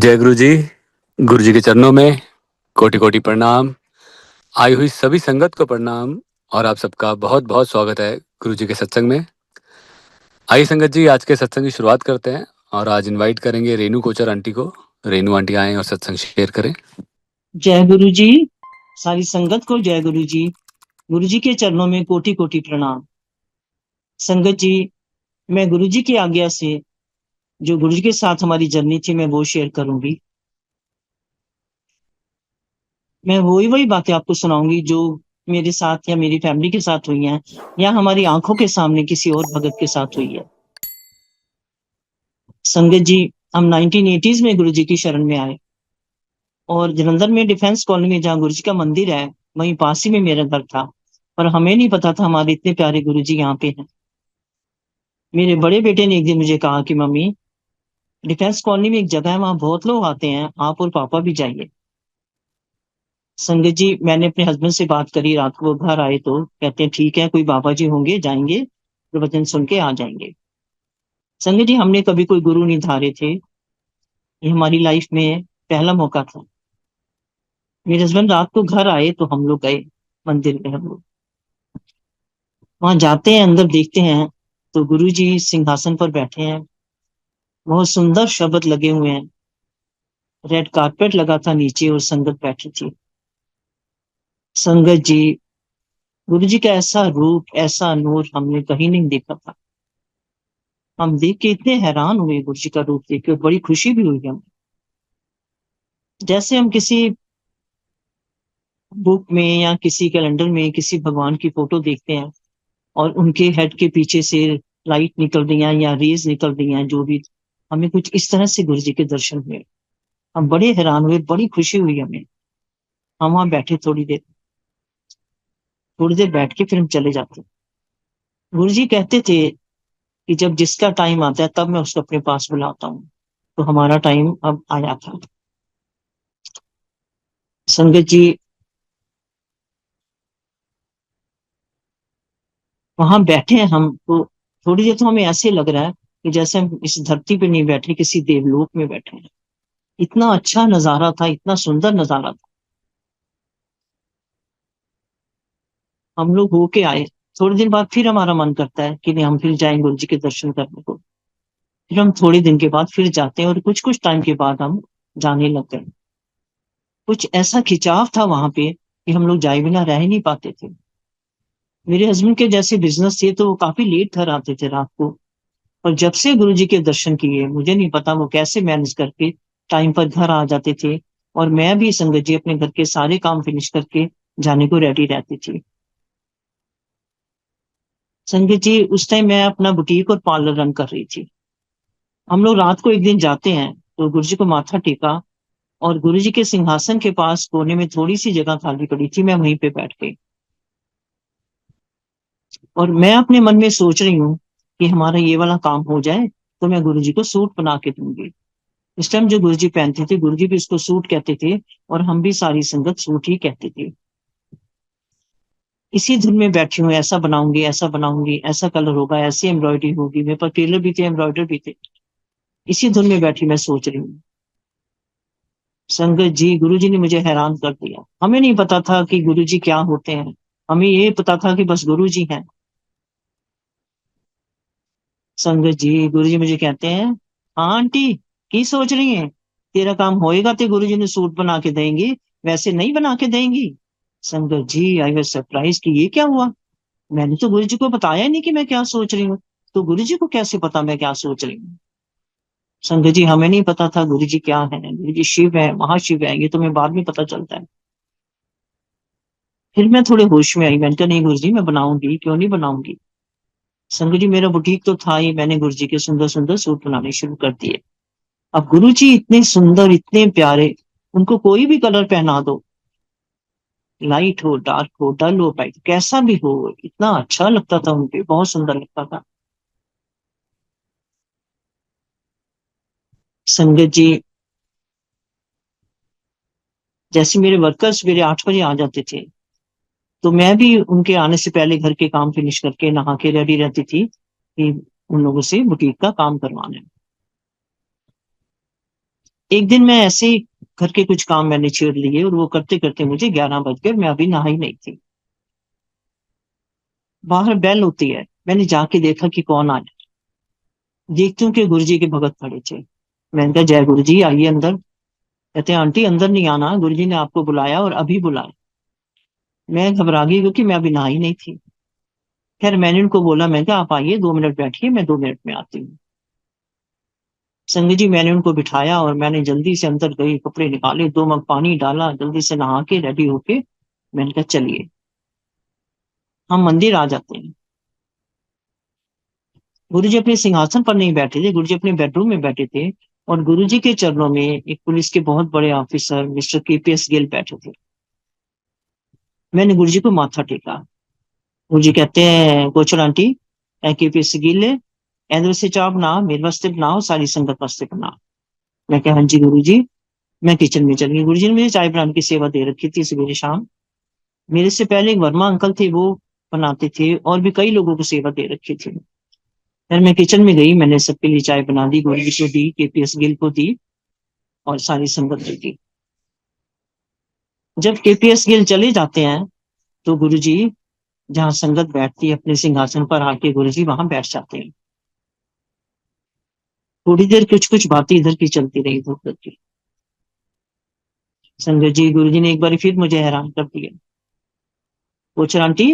जय गुरु जी के चरणों में कोटि कोटि प्रणाम। आई हुई सभी संगत को प्रणाम और आप सबका बहुत बहुत स्वागत है गुरु जी के सत्संग में। आइए संगत जी, आज के सत्संग की शुरुआत करते हैं और आज इनवाइट करेंगे रेनू कोचर आंटी को। रेनू आंटी आए और सत्संग शेयर करें। जय गुरु जी। सारी संगत को जय गुरु जी। गुरु जी के चरणों में कोटि कोटि प्रणाम। संगत जी, मैं गुरु जी की आज्ञा से जो गुरु जी के साथ हमारी जर्नी थी मैं वो शेयर करूंगी। मैं वही बातें आपको सुनाऊंगी जो मेरे साथ या मेरी फैमिली के साथ हुई हैं या हमारी आंखों के सामने किसी और भगत के साथ हुई है। संगत जी, हम 1980s में गुरु जी की शरण में आए और जलंधर में डिफेंस कॉलोनी में जहाँ गुरु जी का मंदिर है वहीं पास ही में मेरा घर था। पर हमें नहीं पता था हमारे इतने प्यारे गुरु जी यहाँ पे हैं। मेरे बड़े बेटे ने एक दिन मुझे कहा कि मम्मी, डिफेंस कॉलोनी में एक जगह है, वहां बहुत लोग आते हैं, आप और पापा भी जाइए। संगत जी, मैंने अपने हस्बैंड से बात करी, रात को वो घर आए तो कहते हैं ठीक है, कोई बाबा जी होंगे, जाएंगे, प्रवचन सुन के आ जाएंगे। संगत जी, हमने कभी कोई गुरु नहीं धारे थे, ये हमारी लाइफ में पहला मौका था। मेरे हस्बैंड रात को घर आए तो हम लोग गए मंदिर में। हम लोग वहां जाते हैं, अंदर देखते हैं तो गुरु जी सिंहासन पर बैठे हैं। बहुत सुंदर शब्द लगे हुए हैं, रेड कारपेट लगा था नीचे और संगत बैठी थी। संगत जी, गुरु जी का ऐसा रूप, ऐसा नूर हमने कहीं नहीं देखा था। हम देख के इतने हैरान हुए, गुरु जी का रूप देख के बड़ी खुशी भी हुई हमें। जैसे हम किसी बुक में या किसी कैलेंडर में किसी भगवान की फोटो देखते हैं और उनके हेड के पीछे से लाइट निकल रही है या रेज निकल रही है, जो भी, हमें कुछ इस तरह से गुरु जी के दर्शन हुए। हम बड़े हैरान हुए, बड़ी खुशी हुई हमें। हम वहां बैठे थोड़ी देर बैठ के फिर हम चले जाते। गुरु जी कहते थे कि जब जिसका टाइम आता है तब मैं उसको अपने पास बुलाता हूँ। तो हमारा टाइम अब आया था। संगत जी, वहां बैठे हैं हम तो थोड़ी देर तो हमें ऐसे लग रहा है कि जैसे हम इस धरती पे नहीं बैठे, किसी देवलोक में बैठे हैं। इतना अच्छा नजारा था, इतना सुंदर नजारा था। हम लोग होके आए, थोड़ी दिन बाद फिर हमारा मन करता है कि नहीं, हम फिर जाएं गुरु जी के दर्शन करने को। फिर हम थोड़े दिन के बाद फिर जाते हैं और कुछ कुछ टाइम के बाद हम जाने लग गए। कुछ ऐसा खिंचाव था वहां पे कि हम लोग जाए बिना रह ही नहीं पाते थे। मेरे हस्बैंड के जैसे बिजनेस थे तो वो काफी लेट घर आते थे रात को। और जब से गुरु जी के दर्शन किए, मुझे नहीं पता वो कैसे मैनेज करके टाइम पर घर आ जाते थे। और मैं भी संगत जी अपने घर के सारे काम फिनिश करके जाने को रेडी रहती थी। संगत जी, उस टाइम मैं अपना बुटीक और पार्लर रन कर रही थी। हम लोग रात को एक दिन जाते हैं तो गुरु जी को माथा टेका और गुरु जी के सिंहासन के पास कोने में थोड़ी सी जगह खाली पड़ी थी, मैं वहीं पे बैठ गई। और मैं अपने मन में सोच रही हूँ कि हमारा ये वाला काम हो जाए तो मैं गुरु जी को सूट बना के दूंगी। इस टाइम जो गुरु जी पहनते थे, गुरु जी भी इसको सूट कहते थे और हम भी सारी संगत सूट ही कहते थे। इसी धुन में बैठी हूँ, ऐसा बनाऊंगी, ऐसा बनाऊंगी, ऐसा कलर होगा, ऐसी एम्ब्रॉयडरी होगी। मेरे पास टेलर भी थे, एम्ब्रॉयडर भी थे। इसी धुन में बैठी मैं सोच रही हूँ। संगत जी, गुरु जी ने मुझे हैरान कर दिया। हमें नहीं पता था कि गुरु जी क्या होते हैं, हमें ये पता था कि बस गुरु जी हैं। संगत जी, गुरु जी मुझे कहते हैं, हाँ आंटी, की सोच रही है? तेरा काम होएगा तो गुरु जी ने सूट बना के देंगे, वैसे नहीं बना के देंगी। संगत जी, आई वाज सरप्राइज कि ये क्या हुआ। मैंने तो गुरु जी को बताया नहीं कि मैं क्या सोच रही हूँ, तो गुरु जी को कैसे पता मैं क्या सोच रही हूँ। संगत जी, हमें नहीं पता था गुरु जी क्या है। गुरु जी शिव है, महाशिव है, ये तो मैं बाद में पता चलता है। फिर मैं थोड़े होश में आई, मैंने कहा नहीं गुरु जी, मैं बनाऊंगी, क्यों नहीं बनाऊंगी। संगत जी, मेरा बुटीक तो था ही, मैंने गुरु जी के सुंदर सुंदर सूट बनाने शुरू कर दिए। अब गुरु जी इतने सुंदर, इतने प्यारे, उनको कोई भी कलर पहना दो, लाइट हो, डार्क हो, डल हो, ब्राइट, कैसा भी हो, इतना अच्छा लगता था उनपे, बहुत सुंदर लगता था। संगत जी, जैसे मेरे वर्कर्स सवेरे 8 बजे आ जाते थे तो मैं भी उनके आने से पहले घर के काम फिनिश करके नहा के रेडी रहती थी कि उन लोगों से बुटीक का काम करवाना है। एक दिन मैं ऐसे ही घर के कुछ काम मैंने छेड़ लिए और वो करते करते मुझे 11 बज गए, मैं अभी नहाई नहीं थी। बाहर बेल होती है, मैंने जाके देखा कि कौन आया। देखती हूँ कि गुरुजी के भगत खड़े थे। मैंने कहा, जय गुरुजी, आइए अंदर। कहते हैं, आंटी अंदर नहीं आना, गुरुजी ने आपको बुलाया और अभी बुलाया। मैं घबरा गई क्योंकि मैं अभी नहाई नहीं थी। खैर मैंने उनको बोला, मैं कहा आप आइए, 2 मिनट बैठिए, मैं 2 मिनट में आती हूँ। संगत जी, मैंने उनको बिठाया और मैंने जल्दी से अंदर गई, कपड़े निकाले, 2 मग पानी डाला, जल्दी से नहा के रेडी होके मैंने कहा चलिए हम मंदिर आ जाते हैं। गुरुजी अपने सिंहासन पर नहीं बैठे थे, गुरुजी अपने बेडरूम में बैठे थे। और गुरुजी के चरणों में एक पुलिस के बहुत बड़े ऑफिसर मिस्टर केपीएस गिल बैठे थे। मैंने गुरुजी को माथा टेका। गुरुजी कहते हैं, गोचर आंटी, केपीएस गिल एंद्र से चाप ना मेरे वास्ते बनाओ, सारी संगत वास्ते बनाओ। मैं कहा, हाँ जी गुरुजी। मैं किचन में चल गई। गुरुजी ने मुझे चाय बनाने की सेवा दे रखी थी सवेरे शाम। मेरे से पहले एक वर्मा अंकल थे, वो बनाते थे, और भी कई लोगों को सेवा दे रखी थी। फिर मैं किचन में गई, मैंने सबके लिए चाय बना दी, गुरुजी को दी, केपीएस गिल को दी और सारी संगत को दी। जब केपीएस गिल चले जाते हैं तो गुरुजी जहाँ संगत बैठती है अपने सिंहासन पर आके गुरुजी वहां बैठ जाते हैं। थोड़ी देर कुछ कुछ बातें इधर की चलती रही, इधर उधर की। संगत जी, गुरुजी ने एक बार फिर मुझे हैरान कर दिया। पूछ आंटी,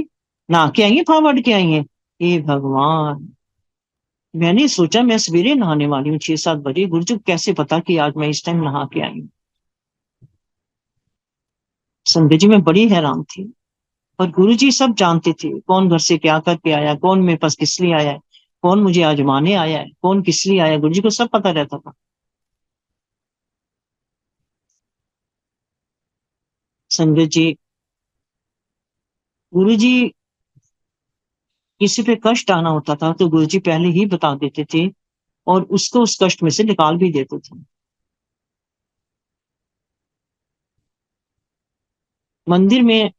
नहा के आई है, फावड़ के आई है? हे भगवान, मैंने सोचा मैं सवेरे नहाने वाली हूँ 6-7 बजे, गुरुजी को कैसे पता कि आज मैं इस टाइम नहा के आई हूँ? संगत जी, मैं बड़ी हैरान थी। और गुरुजी सब जानते थे, कौन घर से क्या करके आया, कौन मेरे पास किस लिए आया है, कौन मुझे आजमाने आया है, कौन किस लिए आया, गुरुजी को सब पता रहता था। संगत जी, गुरुजी किसी पे कष्ट आना होता था तो गुरुजी पहले ही बता देते थे और उसको उस कष्ट में से निकाल भी देते थे। मंदिर में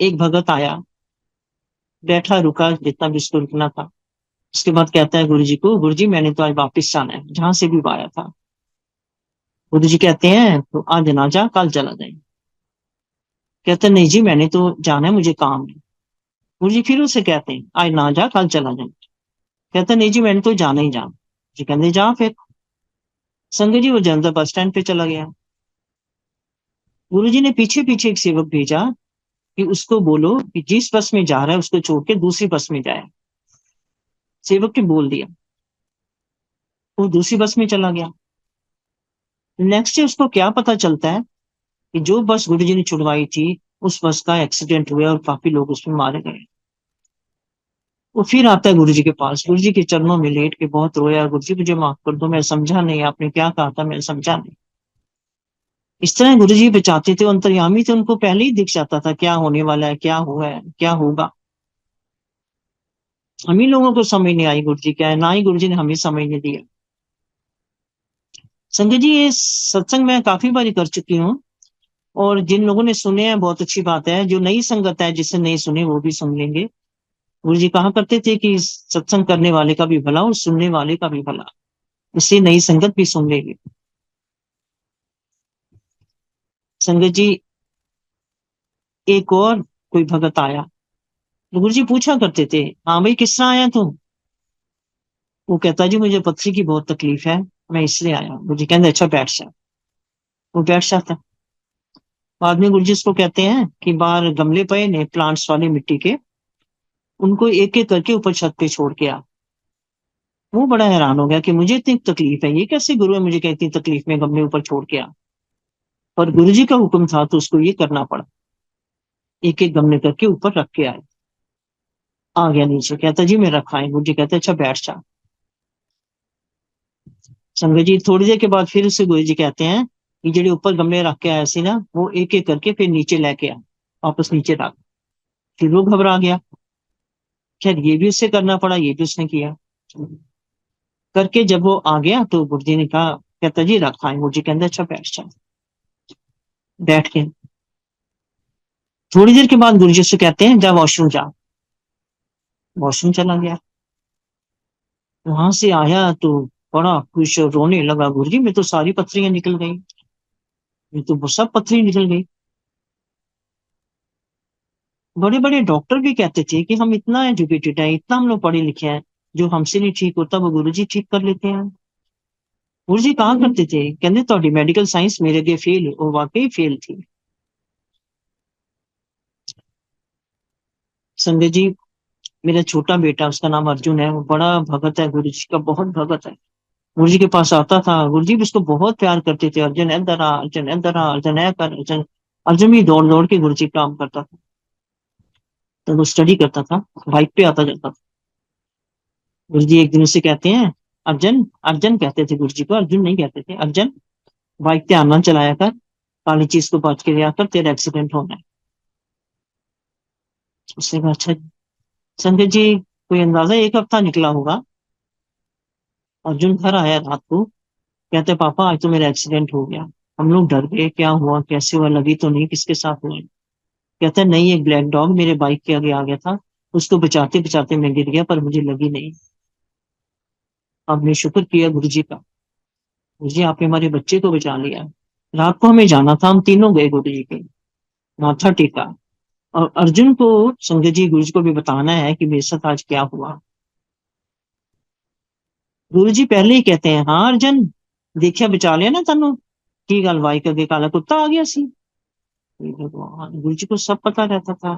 एक भगत आया, बैठा रुका जितना भी उसको रुकना था। उसके बाद कहता है गुरुजी को, गुरुजी मैंने तो आज वापस जाना है जहां से भी आया था। गुरुजी कहते हैं, तो आज ना जा, कल चला जाए। कहता है, नहीं जी, मैंने तो जाना है, मुझे काम है। गुरुजी फिर उसे कहते हैं, आज ना जा, कल चला जाए। कहता है, नहीं जी, मैंने तो जाना ही जाना। जी कहते, जा फिर। संगत जी, वो जनता बस स्टैंड पे चला गया। गुरुजी ने पीछे पीछे एक सेवक भेजा कि उसको बोलो कि जिस बस में जा रहा है उसको छोड़ के दूसरी बस में जाए। सेवक ने बोल दिया, वो दूसरी बस में चला गया। नेक्स्ट डे उसको क्या पता चलता है कि जो बस गुरुजी ने छुड़वाई थी उस बस का एक्सीडेंट हुआ और काफी लोग उसमें मारे गए। वो फिर आता है गुरुजी के पास, गुरुजी के चरणों में लेट के बहुत रोया, गुरुजी मुझे माफ कर दो, मैं समझा नहीं, आपने क्या कहा था मैं समझा नहीं। इस तरह गुरुजी बचाते थे, अंतर्यामी थे, उनको पहले ही दिख जाता था क्या होने वाला है, क्या हुआ है, क्या होगा। हम ही लोगों को समझ नहीं आई गुरुजी क्या है, ना ही गुरुजी ने हमें समझने दिया। संजय जी, ये सत्संग मैं काफी बारी कर चुकी हूँ और जिन लोगों ने सुने हैं बहुत अच्छी बात है, जो नई संगत है जिससे नहीं सुने वो भी सुन लेंगे। गुरु जी कहा करते थे कि सत्संग करने वाले का भी भला और सुनने वाले का भी भला, इससे नई संगत भी सुन लेगी। संगत जी, एक और कोई भगत आया तो गुरु जी पूछा करते थे, हाँ भाई किस तरह आया तू? वो कहता, जी मुझे पथरी की बहुत तकलीफ है, मैं इसलिए आया। गुरु जी कहते, अच्छा बैठ जा। वो बैठ जाता। बाद में गुरु जी उसको कहते हैं कि बाहर गमले पए ने प्लांट्स वाले मिट्टी के, उनको एक एक करके ऊपर छत पे छोड़ के आ। वो बड़ा हैरान हो गया कि मुझे इतनी तकलीफ है, ये कैसे गुरु है मुझे कहती तकलीफ में गमले ऊपर छोड़ के आ। पर गुरु जी का हुक्म था तो उसको ये करना पड़ा, एक एक गमले करके ऊपर रख के आए। आ गया नीचे, कहता जी मैं रखा है। गुरु जी कहते अच्छा बैठ जा। संगत जी, थोड़ी देर के बाद फिर उसे गुरु जी कहते हैं कि जेडे ऊपर गमले रख के आया सी ना, वो एक एक करके फिर नीचे लेके आ, वापस नीचे रख। फिर वो घबरा गया। खैर ये भी उससे करना पड़ा, ये भी उसने किया। करके जब वो आ गया तो गुरु जी ने कहा, कहता जी रखा है। गुरु जी कहते अच्छा बैठ जा। बैठ के थोड़ी देर के बाद गुरु जी से कहते हैं जा वॉशरूम जा। वॉशरूम चला गया। वहां से आया तो बड़ा खुश और रोने लगा, गुरुजी मैं तो सारी पथरियां निकल गई, ये तो सब पथरी निकल गई। बड़े बड़े डॉक्टर भी कहते थे कि हम इतना एजुकेटेड हैं, इतना हम लोग पढ़े लिखे हैं, जो हमसे नहीं ठीक होता वो गुरुजी ठीक कर लेते हैं। गुरुजी कहा करते थे, कहते ਤੁਹਾਡੀ मेडिकल साइंस मेरे अगे फेल, और वाकई फेल थी। संजय जी, मेरा छोटा बेटा, उसका नाम अर्जुन है, वो बड़ा भगत है, गुरु जी का बहुत भगत है। गुरु जी के पास आता था, गुरु जी भी उसको बहुत प्यार करते थे, अर्जुन इधर आ, अर्जुन इधर आ, अर्जुन ऐ कर, अर्जुन। अर्जुन भी दौड़ दौड़ के गुरु जी काम करता था। तो वो स्टडी करता था, बाइक पे आता जाता था। गुरु जी एक दिन उससे कहते हैं, अर्जुन, अर्जुन कहते थे गुरु जी को, अर्जुन नहीं कहते थे, अर्जुन बाइक ध्यान ना चलाया कर, काली चीज को बच के लिया कर, तेरा एक्सीडेंट होना है। उसने कहा अच्छा जी। संजय जी, कोई अंदाजा, एक हफ्ता निकला होगा, अर्जुन घर आया रात को, कहते पापा आज तो मेरा एक्सीडेंट हो गया। हम लोग डर गए, क्या हुआ, कैसे हुआ, लगी तो नहीं, किसके साथ हुआ? कहता है नहीं, एक ब्लैक डॉग मेरे बाइक के आगे आ गया था, उसको बचाते बचाते मैं गिर गया, पर मुझे लगी नहीं। आपने शुक्र किया गुरु जी का, गुरु जी आपने हमारे बच्चे को बचा लिया। रात को हमें जाना था, हम तीनों गए गुरु जी के, माथा टेका। और अर्जुन को, संजय जी, गुरु जी को भी बताना है कि मेरे साथ आज क्या हुआ। गुरु जी पहले ही कहते हैं, हाँ अर्जुन, देखिया बचा लिया ना तेनों, की गल बाइक अगे काला कुत्ता आ गया सी। हे भगवान, गुरु जी को सब पता रहता था,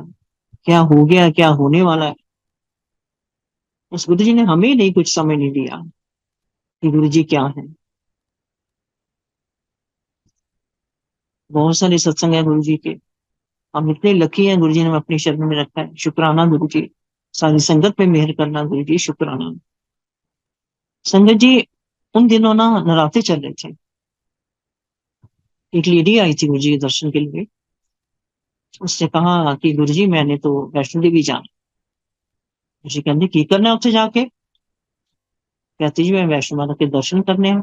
क्या हो गया, क्या होने वाला है। उस गुरु जी ने हमें नहीं कुछ समय नहीं दिया कि गुरु जी क्या है। बहुत सारे सत्संग है गुरु जी के, हम इतने लकी हैं, गुरु जी ने हमें अपनी शरण में रखा है, शुक्राना गुरु जी। सारी संगत पे मेहर करना गुरु जी, शुक्राना। संगत जी, उन दिनों ना नराते चल रहे थे, एक लेडी आई थी गुरु जी के दर्शन के लिए। उसने कहा कि गुरु जी मैंने तो वैष्णो देवी जाना। गुरु जी कहते की करना है उत्थे जाके? कहती जी मैं वैष्णो माता के दर्शन करने हैं।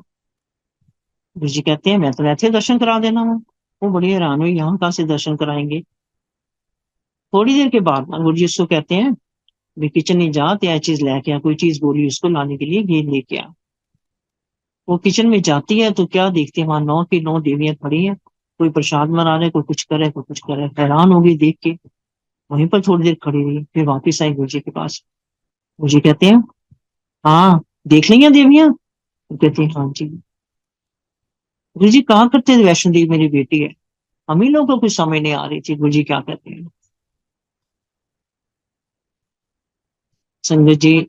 गुरु जी कहते हैं मैं तो वैसे दर्शन करा देना हूँ। वो बड़ी हैरान हुई, यहाँ कहाँ से दर्शन कराएंगे? थोड़ी देर के बाद ना गुरु जी उसको कहते हैं, भी किचन नहीं जा, तो यह चीज लेके आ, कोई चीज बोली उसको लाने के लिए, ये लेके आ। वो किचन में जाती है तो क्या देखती है, वहां 9 की 9 देवियां खड़ी हैं, कोई प्रसाद बना रहे, कोई कुछ करे, कोई कुछ करे, हैरान हो गई देख के। वहीं पर थोड़ी देर खड़ी रही, फिर वापिस आई गुरु जी के पास। गुरु जी कहते हैं, हाँ देख ली हैं देवियां? वो कहती है हाँ जी। गुरु जी कहाँ करते हैं? वैष्णो देवी मेरी बेटी है। हम ही लोगों को कुछ समझ नहीं आ रही थी गुरु जी क्या कहते हैं। संगत जी,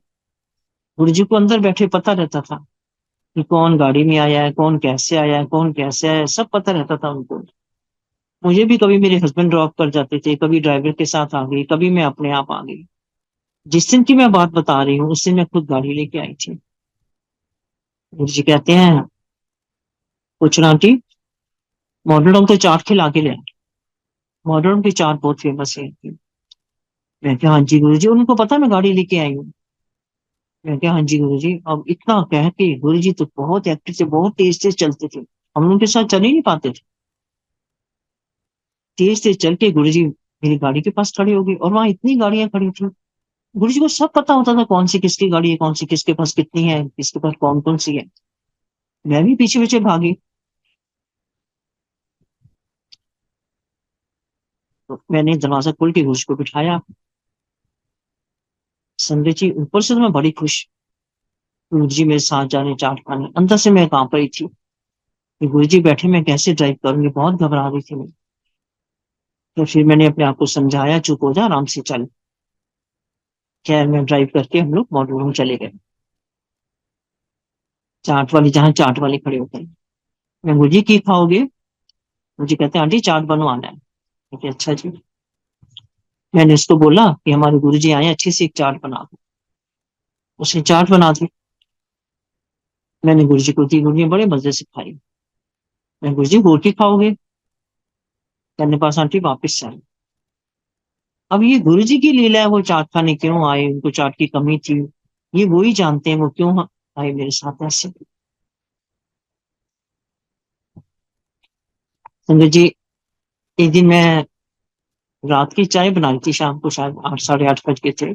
गुरु जी को अंदर बैठे पता रहता था कि कौन गाड़ी में आया है, कौन कैसे आया है, कौन कैसे आया है, सब पता रहता था उनको। मुझे भी कभी मेरे हस्बैंड ड्रॉप कर जाते थे, कभी ड्राइवर के साथ आ गई, कभी मैं अपने आप आ गई। जिस दिन की मैं बात बता रही हूँ, उस दिन मैं खुद गाड़ी लेके आई थी। गुरु जी कहते हैं, पूछना आंटी, मॉडल टाउन तो चाट खिला के ले आए। मॉडल टाउन की चाट बहुत फेमस है। मैं क्या हाँ जी गुरु जी, उनको पता मैं गाड़ी लेके आई हूँ। मैं क्या हाँ जी गुरु जी। अब इतना कह के गुरु जी तो बहुत एक्टिव थे, बहुत तेज तेज चलते थे, हम लोग के साथ चल ही नहीं पाते थे। तेज तेज चल के गुरु जी मेरी गाड़ी के पास खड़े हो गए, और वहां इतनी गाड़ियां खड़ी थी। गुरु जी को सब पता होता था कौन सी किसकी गाड़ी है, कौन सी किसके पास कितनी है, किसके पास कौन कौन सी है। मैं भी पीछे पीछे भागी। तो मैंने दरवाजा खोल के गुरु जी को बिठाया। संजय जी, ऊपर से तो मैं बड़ी खुश, गुरु जी मेरे साथ जा रहे चाट खाने, अंदर से मैं कांप रही थी कि गुरु जी बैठे, मैं कैसे ड्राइव करूंगी, बहुत घबरा रही थी मैं। तो फिर मैंने अपने आप को समझाया, चुप हो जा, आराम से चल। खैर मैं ड्राइव करके हम लोग मॉडल रूम चले गए, चाट वाली, जहाँ चाट वाले खड़े होते हैं। मैं, गुरु जी की खाओगे? मुझे कहते हैं आंटी चाट बनवाना है। मैं कहा, अच्छा जी। मैंने उसको बोला कि हमारे गुरु जी आए, अच्छी सी एक चाट बना दो। उसने चाट बना दी, मैंने गुरु जी को दी, गुरु जी ने बड़े मजे से खाई। मैं, गुरु जी और की खाओगे? कहने पास आंटी वापिस चल। अब ये गुरु जी की लीला है, वो चाट खाने क्यों आए, उनको चाट की कमी थी, ये वो ही जानते हैं वो क्यों आए मेरे साथ ऐसे। संजय जी, एक दिन मैं रात की चाय बनाई थी, शाम को शायद 8 साढ़े 8 बज गए थे।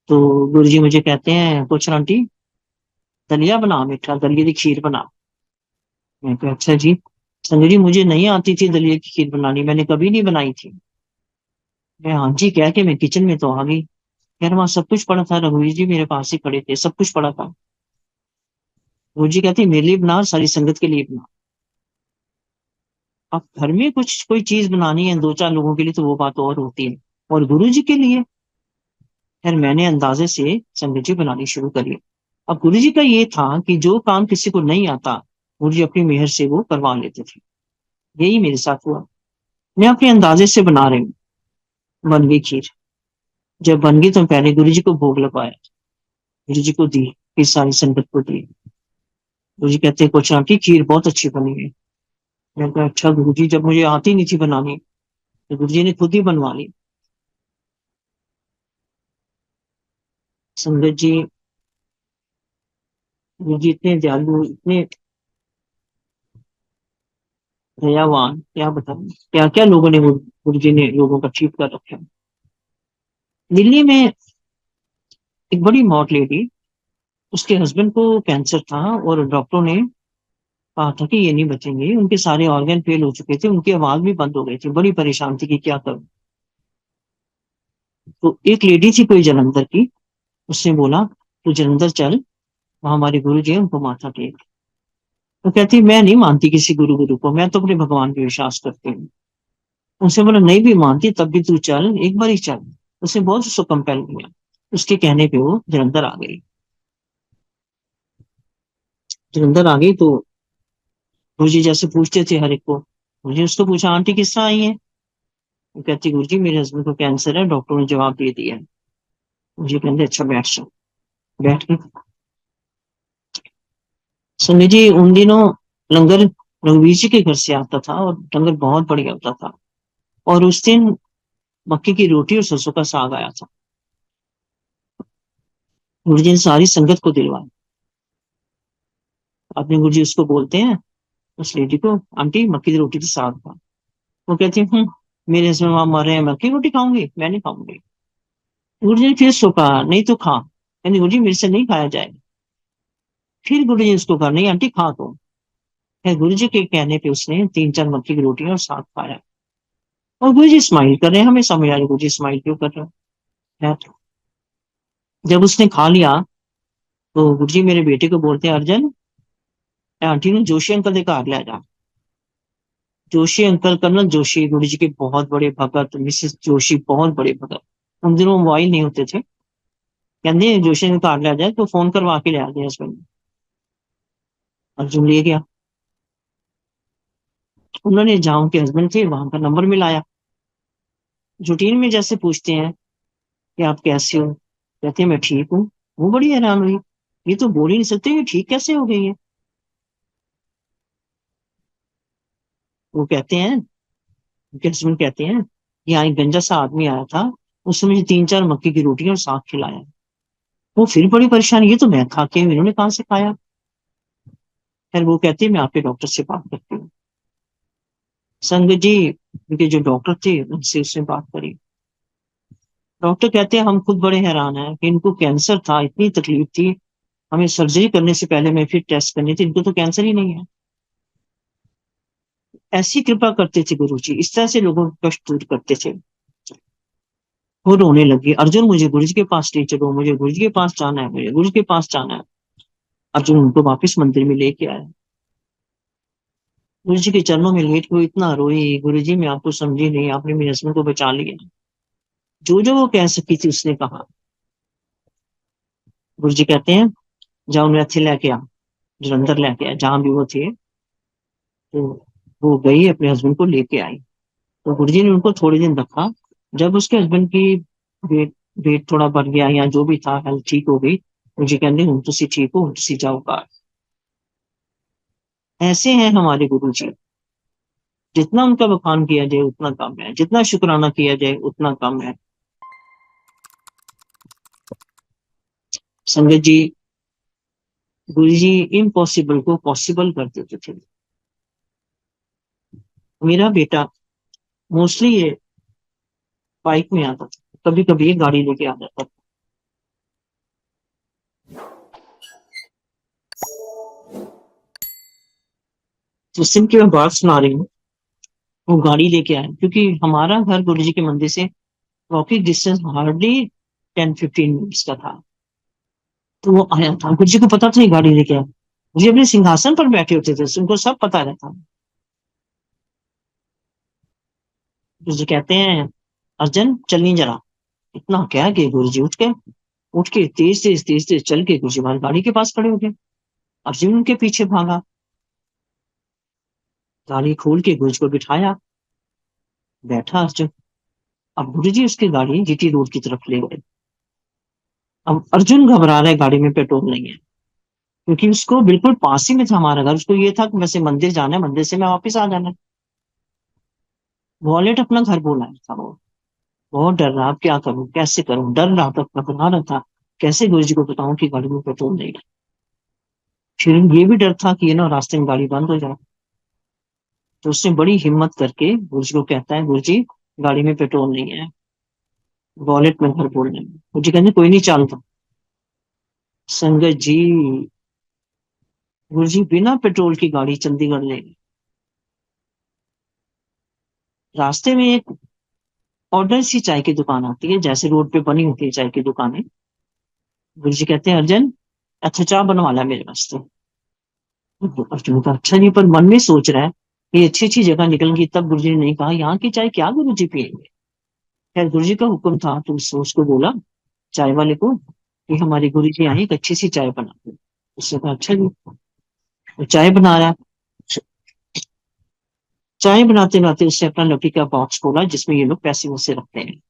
तो गुरु जी मुझे कहते हैं, पूछ आंटी, दलिया बना बेटा, दलिया की खीर बना। मैं कहा अच्छा जी। संजय जी मुझे नहीं आती थी दलिया की खीर बनानी, मैंने कभी नहीं बनाई थी। मैं हाँ जी कह के मैं किचन में तो आ गई। यार वहां सब कुछ पड़ा था, रघुवीर जी मेरे पास ही खड़े थे, सब कुछ पड़ा था। गुरु जी कहती मेरे लिए बना और सारी संगत के लिए बना। अब घर में कुछ कोई चीज बनानी है दो चार लोगों के लिए तो वो बात और होती है, और गुरु जी के लिए फिर मैंने अंदाजे से संगत जी बनानी शुरू करी। अब गुरु जी का ये था कि जो काम किसी को नहीं आता, गुरु जी अपनी मेहर से वो करवा लेते थे। यही मेरे साथ हुआ। मैं अपने अंदाजे से बना रही हूँ। बन गई खीर। जब बन गई तो पहले गुरु जी को भोग लगाया, गुरु जी को दी, फिर सारी संगत को दी। गुरु जी कहते कुछ आंटी खीर बहुत अच्छी बनी है। मैंने कहा अच्छा गुरु जी, जब मुझे आती नहीं थी बनानी तो गुरु जी ने खुद ही बनवा ली। संगत जी, गुरु जी इतने दयालु, इतने दयावान, क्या बताऊं क्या क्या लोगों ने गुरु जी ने लोगों का ठीक कर रखा है। दिल्ली में एक बड़ी मौत लेडी, उसके हस्बैंड को कैंसर था और डॉक्टरों ने कहा था कि ये नहीं बचेंगे, उनके सारे ऑर्गन फेल हो चुके थे, उनकी आवाज भी बंद हो गई थी, बड़ी परेशान थी कि क्या करूं। तो एक लेडी थी कोई जलंधर की, उसने बोला तू जलंधर चल, वहां हमारे गुरु जी हैं, उनको माथा टेक। तो कहती मैं नहीं मानती किसी गुरु गुरु को, मैं तो अपने भगवान पे विश्वास करती हूँ। उनसे बोला नहीं भी मानती तब भी तू चल, एक बार ही चल। उसने बहुत उसको कंपेल किया। उसके कहने पे वो जलंधर आ गई। जलंधर आ गई तो गुरु जी जैसे पूछते थे हर एक को, गुरु जी उसको पूछा आंटी किस तरह आई है। वो कहती गुरु जी मेरे हस्बैंड को कैंसर है, डॉक्टर ने जवाब दे दिया है। गुरु जी कहते अच्छा बैठ जाओ। बैठ गई। सुनी जी उन दिनों लंगर रघुवीर जी के घर से आता था और लंगर बहुत बढ़िया होता था। और उस दिन मक्के की रोटी और सरसों का साग आया था। गुरु जी ने सारी संगत को दिलवाया। अपने गुरु जी उसको बोलते हैं, उस लेडी को, आंटी मक्की की रोटी के साग था। वो कहती मेरे हस्बैंड वहां मर रहे हैं, मक्की की रोटी खाऊंगी, मैं नहीं खाऊंगी। गुरु जी ने फिर उसको कहा नहीं तो खा, यानी गुरु जी मेरे से नहीं खाया जाएगा। फिर गुरु जी ने उसको कहा नहीं आंटी खा तो। फिर गुरु जी के कहने पे उसने तीन चार मक्की की रोटियां और साग खाया। और गुरु जी स्माइल कर रहे हैं, हमें समझ आ रही गुरु जी स्माइल क्यों कर रहे हैं। जब उसने खा लिया तो गुरु जी मेरे बेटे को बोलते हैं अर्जन, आंटी ने जोशी अंकल के घर ले जा। जोशी अंकल, कर्नल जोशी गुरु जी के बहुत बड़े भगत, मिसेस जोशी बहुत बड़े भगत। उन दिनों मोबाइल नहीं होते थे। कहते जोशी ने घर ले जाए तो फोन करवा के ले आ गए हस्बैंड। अर्जुन ले गया। उन्होंने जहाँ उनके हस्बैंड थे वहां का नंबर मिलाया। रूटीन में जैसे पूछते हैं कि आप कैसे हो, कहते हैं मैं ठीक हूँ। वो बड़ी हैरान हुई, ये तो बोल ही नहीं सकते, ये ठीक कैसे हो गई है। वो कहते हैं, उनके हस्बैंड कहते हैं यहाँ एक गंजा सा आदमी आया था, उसने मुझे तीन चार मक्की की रोटियां और साग खिलाया। वो फिर बड़ी परेशानी, ये तो मैं खा के हूँ, इन्होंने कहाँ से खाया। फिर वो कहती है मैं आपके डॉक्टर से बात करती हूँ। संगत जी, उनके जो डॉक्टर थे उनसे उसने बात करी। डॉक्टर कहते हैं हम खुद बड़े हैरान हैं कि इनको कैंसर था, इतनी तकलीफ थी, हमें सर्जरी करने से पहले मैं फिर टेस्ट करनी थी, इनको तो कैंसर ही नहीं है। ऐसी कृपा करते थे गुरु जी, इस तरह से लोगों का कष्ट दूर करते थे। वो रोने लगी, अर्जुन मुझे गुरु जी के पास ले चलो, मुझे गुरु जी के पास जाना है, मुझे गुरु जी के पास जाना है। अर्जुन उनको वापस मंदिर में लेके आया। गुरु जी के चरणों में लेट को इतना रोई, गुरु जी मैं आपको समझी नहीं, आपने मेरे हस्बैंड को बचा लिया। जो जो वो कह सकी थी उसने कहा। गुरु जी कहते हैं जाओ उन्हें अच्छे लेके आ, जलंधर लेके आ जहां भी वो थे। तो वो गई अपने हस्बैंड को लेके आई। तो गुरु जी ने उनको थोड़े दिन रखा। जब उसके हस्बैंड की वेट वेट थोड़ा बढ़ गया या जो भी था, हेल्थ ठीक हो गई, मुझे कहते हूँ तुसी ठीक हो, तुसी जाओ बाहर। ऐसे हैं हमारे गुरु जी। जितना उनका बखान किया जाए उतना कम है, जितना शुक्राना किया जाए उतना कम है। संगत जी, गुरु जी इम्पॉसिबल को पॉसिबल कर देते थे। मेरा बेटा मोस्टली ये बाइक में आता था, कभी कभी गाड़ी लेके आ जाता था। जिस दिन की मैं बात सुना रही हूँ, वो गाड़ी लेके आया, क्योंकि हमारा घर गुरु जी के मंदिर से वॉकिंग डिस्टेंस हार्डली 10-15 मिनट्स का था। तो वो आया था, गुरु जी को पता था ये गाड़ी लेके आया। गुरु जी अपने सिंहासन पर बैठे होते थे, उनको सब पता रहता। गुरु जी कहते हैं, अर्जन चलनी जरा। इतना क्या कि गुरु जी उठ के तेज तेज तेज तेज चल के गुरु जी हमारी गाड़ी के पास खड़े हो गए। अर्जुन उनके पीछे भागा, गाड़ी खोल के गुरु जी को बिठाया, बैठा अर्जुन। अब गुरु जी उसकी गाड़ी जीटी रोड की तरफ ले गए। अब अर्जुन घबरा रहा है, गाड़ी में पेट्रोल नहीं है, क्योंकि उसको बिल्कुल पास ही में था हमारा घर। उसको ये था कि वैसे मंदिर जाना है, मंदिर से मैं वापस आ जाना है। वॉलेट अपना घर बोला था वो। बहुत डर रहा, अब क्या करूं, कैसे करूं, डर रहा था, घबरा रहा था, कैसे गुरु जी को बताऊं कि गाड़ी में पेट्रोल नहीं है। फिर ये भी डर था कि ये ना रास्ते में गाड़ी बंद हो जाए। तो उसने बड़ी हिम्मत करके गुरु जी को कहता है, गुरु जी गाड़ी में पेट्रोल नहीं है, वॉलेट में घर बोलने में। गुरु जी कहते कोई नहीं, चलता। संगत जी, गुरु जी बिना पेट्रोल की गाड़ी चंडीगढ़ ले गए। रास्ते में एक ऑर्डर सी चाय की दुकान आती है, जैसे रोड पे बनी होती है चाय की दुकानें। गुरु जी कहते हैं, अर्जन अच्छा चाय बनवा ला मेरे वास्ते। अर्जुन का अच्छा नहीं, पर मन में सोच रहा है ये अच्छी अच्छी जगह निकल गई, तब गुरु जी ने नहीं कहा यहाँ की चाय क्या गुरु जी पियेंगे। खैर गुरु जी का हुक्म था, तो उसको बोला चाय वाले को कि हमारे गुरु जी आए, एक अच्छी सी चाय बना दो। उसने कहा अच्छा जी। वो चाय बना रहा है। चाय बनाते बनाते उससे अपना लकड़ी का बॉक्स खोला, जिसमें ये लोग पैसे वैसे रखते हैं।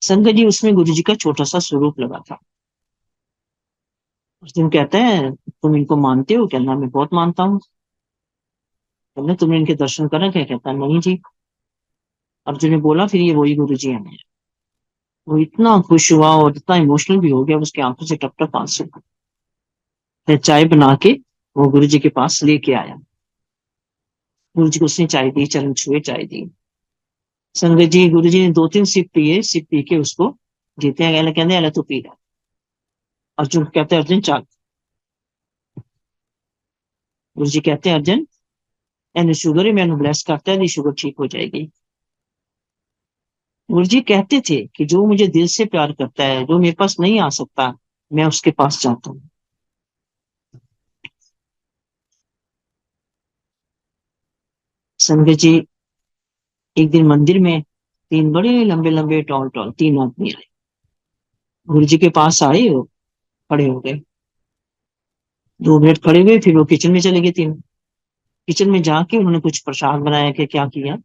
संगत जी, उसमें गुरु जी का छोटा सा स्वरूप लगा था। उस दिन कहते हैं, तुम इनको मानते हो? कहना मैं बहुत मानता हूँ। कहना तुमने इनके दर्शन करा क्या? कहता नहीं जी। अर्जुन ने बोला, फिर ये वही गुरु जी हैं। वो इतना खुश हुआ और इतना इमोशनल भी हो गया, उसके आंखों से टप टप आंसू। फिर चाय बना के वो गुरु जी के पास लेके आया। गुरु जी को उसने चाय दी, चरण छुए चाय दी। संगत जी, गुरु जी ने 2-3 सिप पिए, सिप पी के उसको जीते हैं, कहते हैं तू पी रहा। अर्जुन कहते हैं, अर्जुन चल। गुरु जी कहते हैं, अर्जुन एनु शुगर है, मैंने ब्लेस करता है, शुगर ठीक हो जाएगी। गुरु जी कहते थे कि जो मुझे दिल से प्यार करता है, जो मेरे पास नहीं आ सकता, मैं उसके पास जाता हूँ। संगत जी, एक दिन मंदिर में 3 बड़े लंबे लंबे टॉल टॉल 3 आदमी आए। गुरु जी के पास आए और खड़े हो गए। 2 मिनट खड़े हुए, फिर वो किचन में चले गए तीनों। किचन में जाके उन्होंने कुछ प्रसाद बनाया कि क्या किया।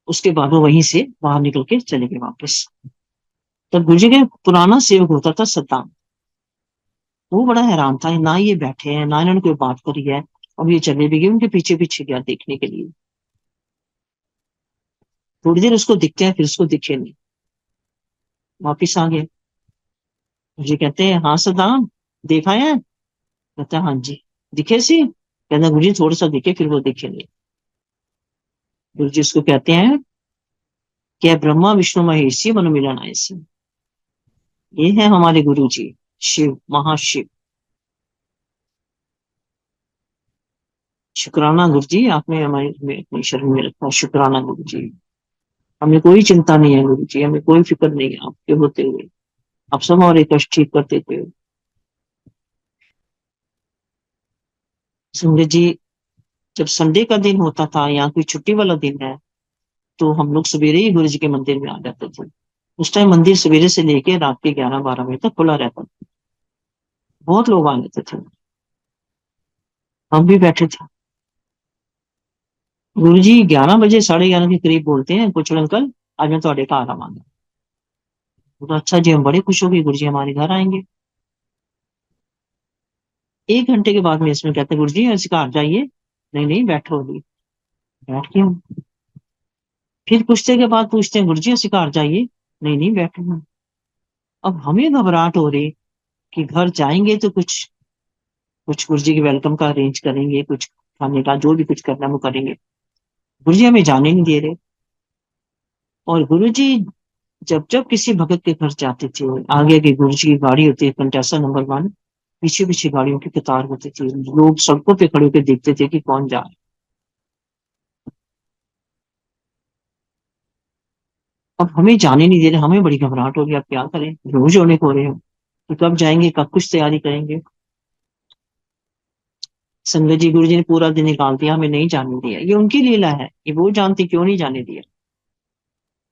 उसके बाद वो वहीं से बाहर निकल के चले गए वापस। तब गुरु जी का पुराना सेवक होता था सद्दाम, वो बड़ा हैरान था, ना ये बैठे हैं ना इन्होंने कोई बात करी है। अब ये चले भी गए, उनके पीछे पीछे गया देखने के लिए। थोड़ी देर उसको दिखते हैं, फिर उसको दिखे नहीं, वापिस आ गए। मुझे कहते हैं, हाँ सद्दाम देखा है? कहता है हाँ जी। दिखे सी? कहता गुरु जी थोड़ा सा दिखे, फिर वो दिखे नहीं। गुरु जी उसको कहते हैं, क्या ब्रह्मा विष्णु महेश मनु मिलन आए सी। ये है हमारे गुरु जी, शिव, महाशिव। शुक्राना गुरु जी, आपने हमारे अपने शरण में रखा, शुक्राना गुरु जी। हमें कोई चिंता नहीं है गुरु जी, हमें कोई फिक्र नहीं है आपके होते हुए। आप सब हमारे कष्ट ठीक कर देते हो। सूर्य जी, जब संडे का दिन होता था या कोई छुट्टी वाला दिन है, तो हम लोग सवेरे ही गुरु जी के मंदिर में आ जाते थे। उस टाइम मंदिर सवेरे से लेके रात के 11-12 बजे तक खुला रहता था। बहुत लोग आ लेते थे, हम भी बैठे थे। गुरु जी 11 बजे, 11:30 के करीब बोलते हैं, कुछ अंकल आज मैं थोड़े घर आवांगा। तो अच्छा जी, हम बड़े खुश हो गए, गुरु जी हमारे घर आएंगे। 1 घंटे के बाद में इसमें कहते हैं, गुरु जी ऐसे घर जाइए। नहीं नहीं, बैठो अभी। बैठ के हम फिर कुछ देर के बाद पूछते हैं, गुरु जी ऐसे घर जाइए। नहीं नहीं, बैठो हम। अब हमें घबराहट हो रही कि घर जाएंगे तो कुछ कुछ गुरु जी के वेलकम का अरेंज करेंगे, कुछ खाने का जो भी कुछ करना है वो करेंगे। गुरु जी हमें जाने नहीं दे रहे। और गुरु जी जब जब किसी भगत के घर जाते थे, आगे के गुरु जी की गाड़ी होती है कंटेसर नंबर 1, पीछे पीछे गाड़ियों की कतार होती थी, लोग सड़कों पे खड़े होकर देखते थे कि कौन जा रहा है। अब हमें जाने नहीं दे रहे, हमें बड़ी घबराहट हो रही है, अब क्या करें, रोज होने को हो रहे हैं तो कब जाएंगे, कब कुछ तैयारी करेंगे। संगत जी, गुरु जी ने पूरा दिन निकाल दिया, हमें नहीं जाने दिया। ये उनकी लीला है, ये वो जानती क्यों नहीं जाने दिया।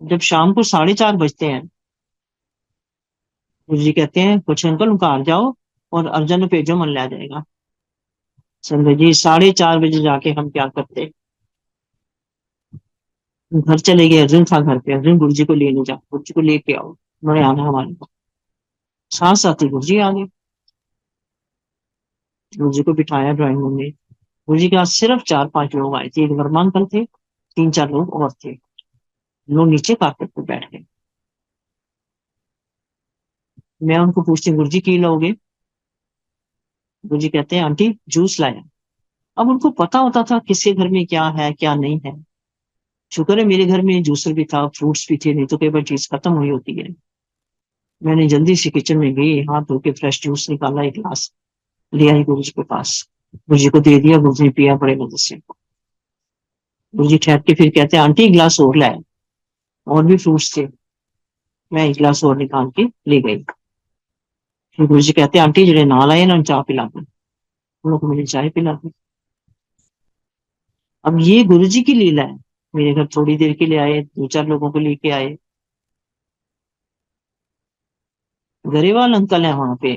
जब शाम को 4:30 बजते हैं, गुरु जी कहते हैं कुछ अंकल उनका जाओ और अर्जन को भेजो, मन ले जाएगा। संगत जी, 4:30 बजे जाके हम क्या करते, घर चले गए। अर्जुन था घर पे, अर्जुन गुरु जी को लेने जाओ, गुरु जी को लेके आओ, उन्होंने आना हमारे पास। साथ साथ ही गुरु जी आ गए, गुरु जी को बिठाया ड्राइंग रूम में। गुरु जी के पास सिर्फ 4-5 लोग आए थे, एक वर्मा अंकल थे, 3-4 लोग और थे। लोग नीचे कारपेट पे बैठ गए। मैं उनको पूछती, गुरु जी की लोगे। गुरु जी कहते हैं आंटी जूस लाया। अब उनको पता होता था किसके घर में क्या है क्या नहीं है। शुक्र है मेरे घर में जूसर भी था, फ्रूट्स भी थे, नहीं तो कई बार चीज खत्म हुई होती है। मैंने जल्दी से किचन में गई, हाथ धो के फ्रेश जूस निकाला, एक गिलास ले आई गुरु जी के पास, गुरु जी को दे दिया। गुरु जी पिया बड़े मजे से। गुरु जी ठहर के फिर कहते हैं आंटी एक गिलास और लाए, और भी फ्रूट्स थे। मैं एक गिलास और निकाल के ले गई। फिर गुरु जी कहते हैं आंटी जिन्हें ना लाए ना चाह पिला दो। उन लोग को मैंने चाय पिला दी। अब ये गुरु जी की लीला है। मेरे घर थोड़ी देर के लिए आए, 2-4 लोगों को लेके आए। गरेवाल अंकल है वहां पे,